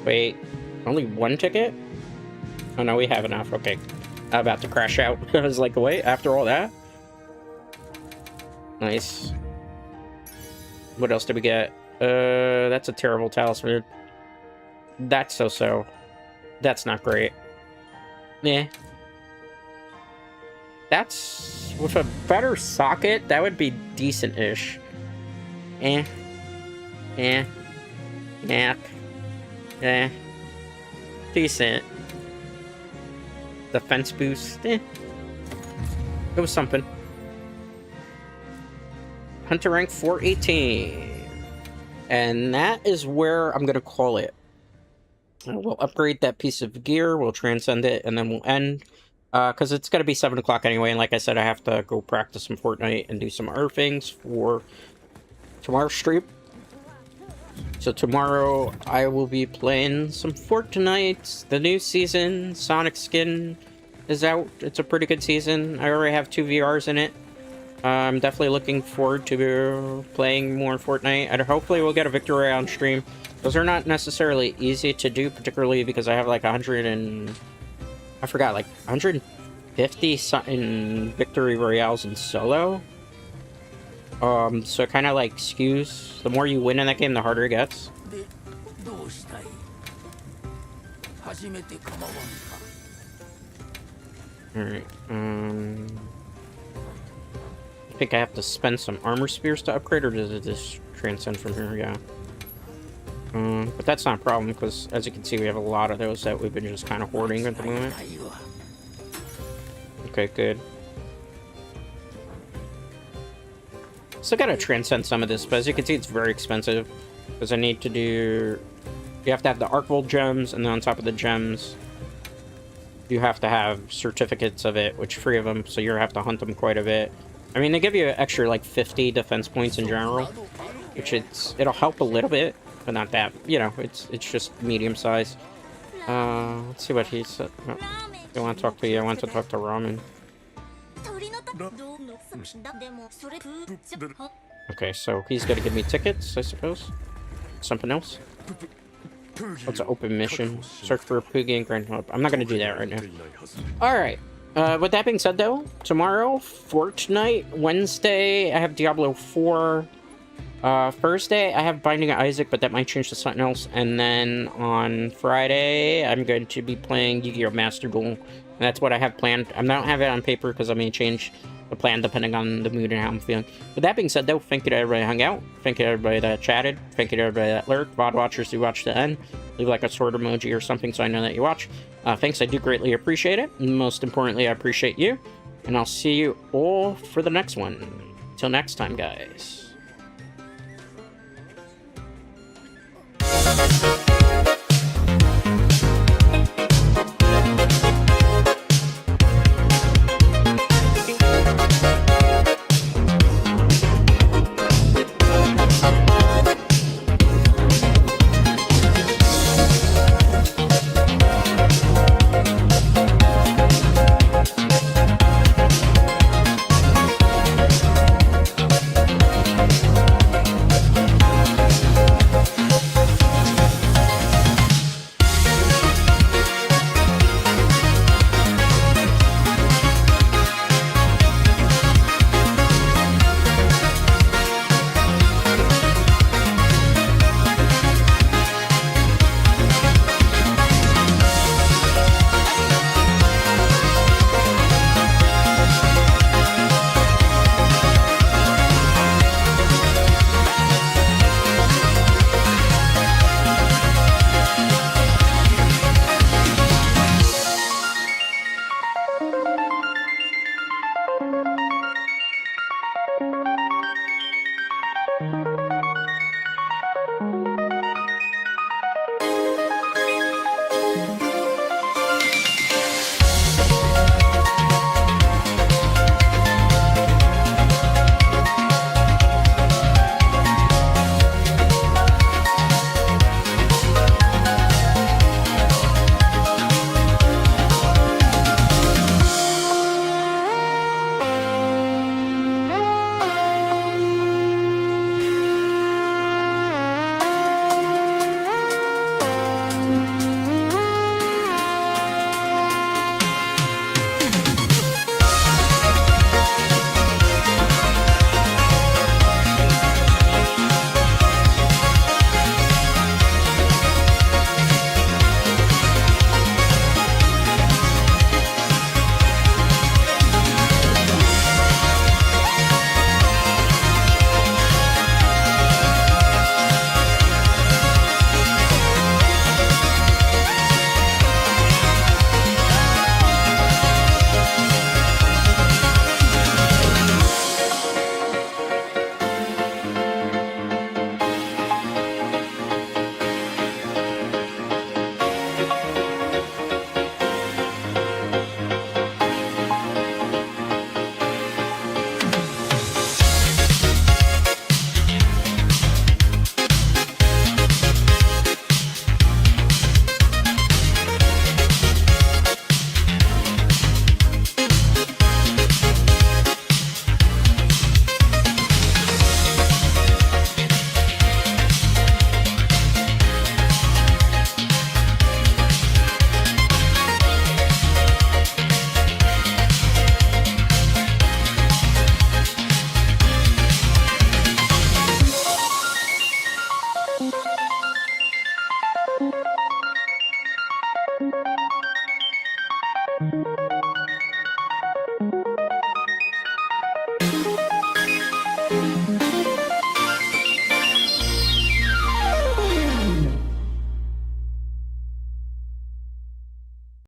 Wait, only 1 ticket? Oh no, we have enough. Okay. I'm about to crash out. I was like, wait, after all that? Nice. What else did we get? That's a terrible talisman. That's so-so. That's not great. Yeah. That's... with a better socket, that would be decent-ish. Yeah. Decent. Defense boost. It was something. Hunter rank 418. And that is where I'm going to call it. We'll upgrade that piece of gear, we'll transcend it, and then we'll end. Because it's going to be 7 o'clock anyway, and like I said, I have to go practice some Fortnite and do some other things for tomorrow's stream. So tomorrow I will be playing some Fortnite. The new season, Sonic skin, is out. It's a pretty good season. I already have 2 VRs in it. I'm definitely looking forward to playing more Fortnite. And hopefully we'll get a victory on stream. Those are not necessarily easy to do, particularly because I have like 150 something victory royales in solo. So it kind of like skews. The more you win in that game, the harder it gets. Alright, I think I have to spend some armor spears to upgrade, or does it just transcend from here? Yeah. But that's not a problem, because as you can see, we have a lot of those that we've been just kind of hoarding at the moment. Okay, good. Still gotta transcend some of this, but as you can see, it's very expensive, because I need to do... You have to have the Arcvolt gems, and then on top of the gems, you have to have certificates of it, which 3 of them, so you have to hunt them quite a bit. I mean, they give you an extra, like, 50 defense points in general, which it'll help a little bit, but not that. You know, it's just medium size. Let's see what he said. Oh, I want to talk to you. I want to talk to Ramen. Okay, so he's gonna give me tickets, I suppose. Something else? What's an open mission? Search for a Poogie and Grand Hub. I'm not gonna do that right now. Alright. With that being said, though, tomorrow, Fortnite. Wednesday, I have Diablo 4. Thursday, I have Binding of Isaac, but that might change to something else. And then on Friday, I'm going to be playing Yu-Gi-Oh! Master Duel. And that's what I have planned. I don't have it on paper because I may change the plan depending on the mood and how I'm feeling. With that being said, though, thank you to everybody that hung out. Thank you to everybody that chatted. Thank you to everybody that lurked. VOD watchers who watched the end. Leave like a sword emoji or something so I know that you watch. Thanks, I do greatly appreciate it. And most importantly, I appreciate you. And I'll see you all for the next one. Till next time, guys. you.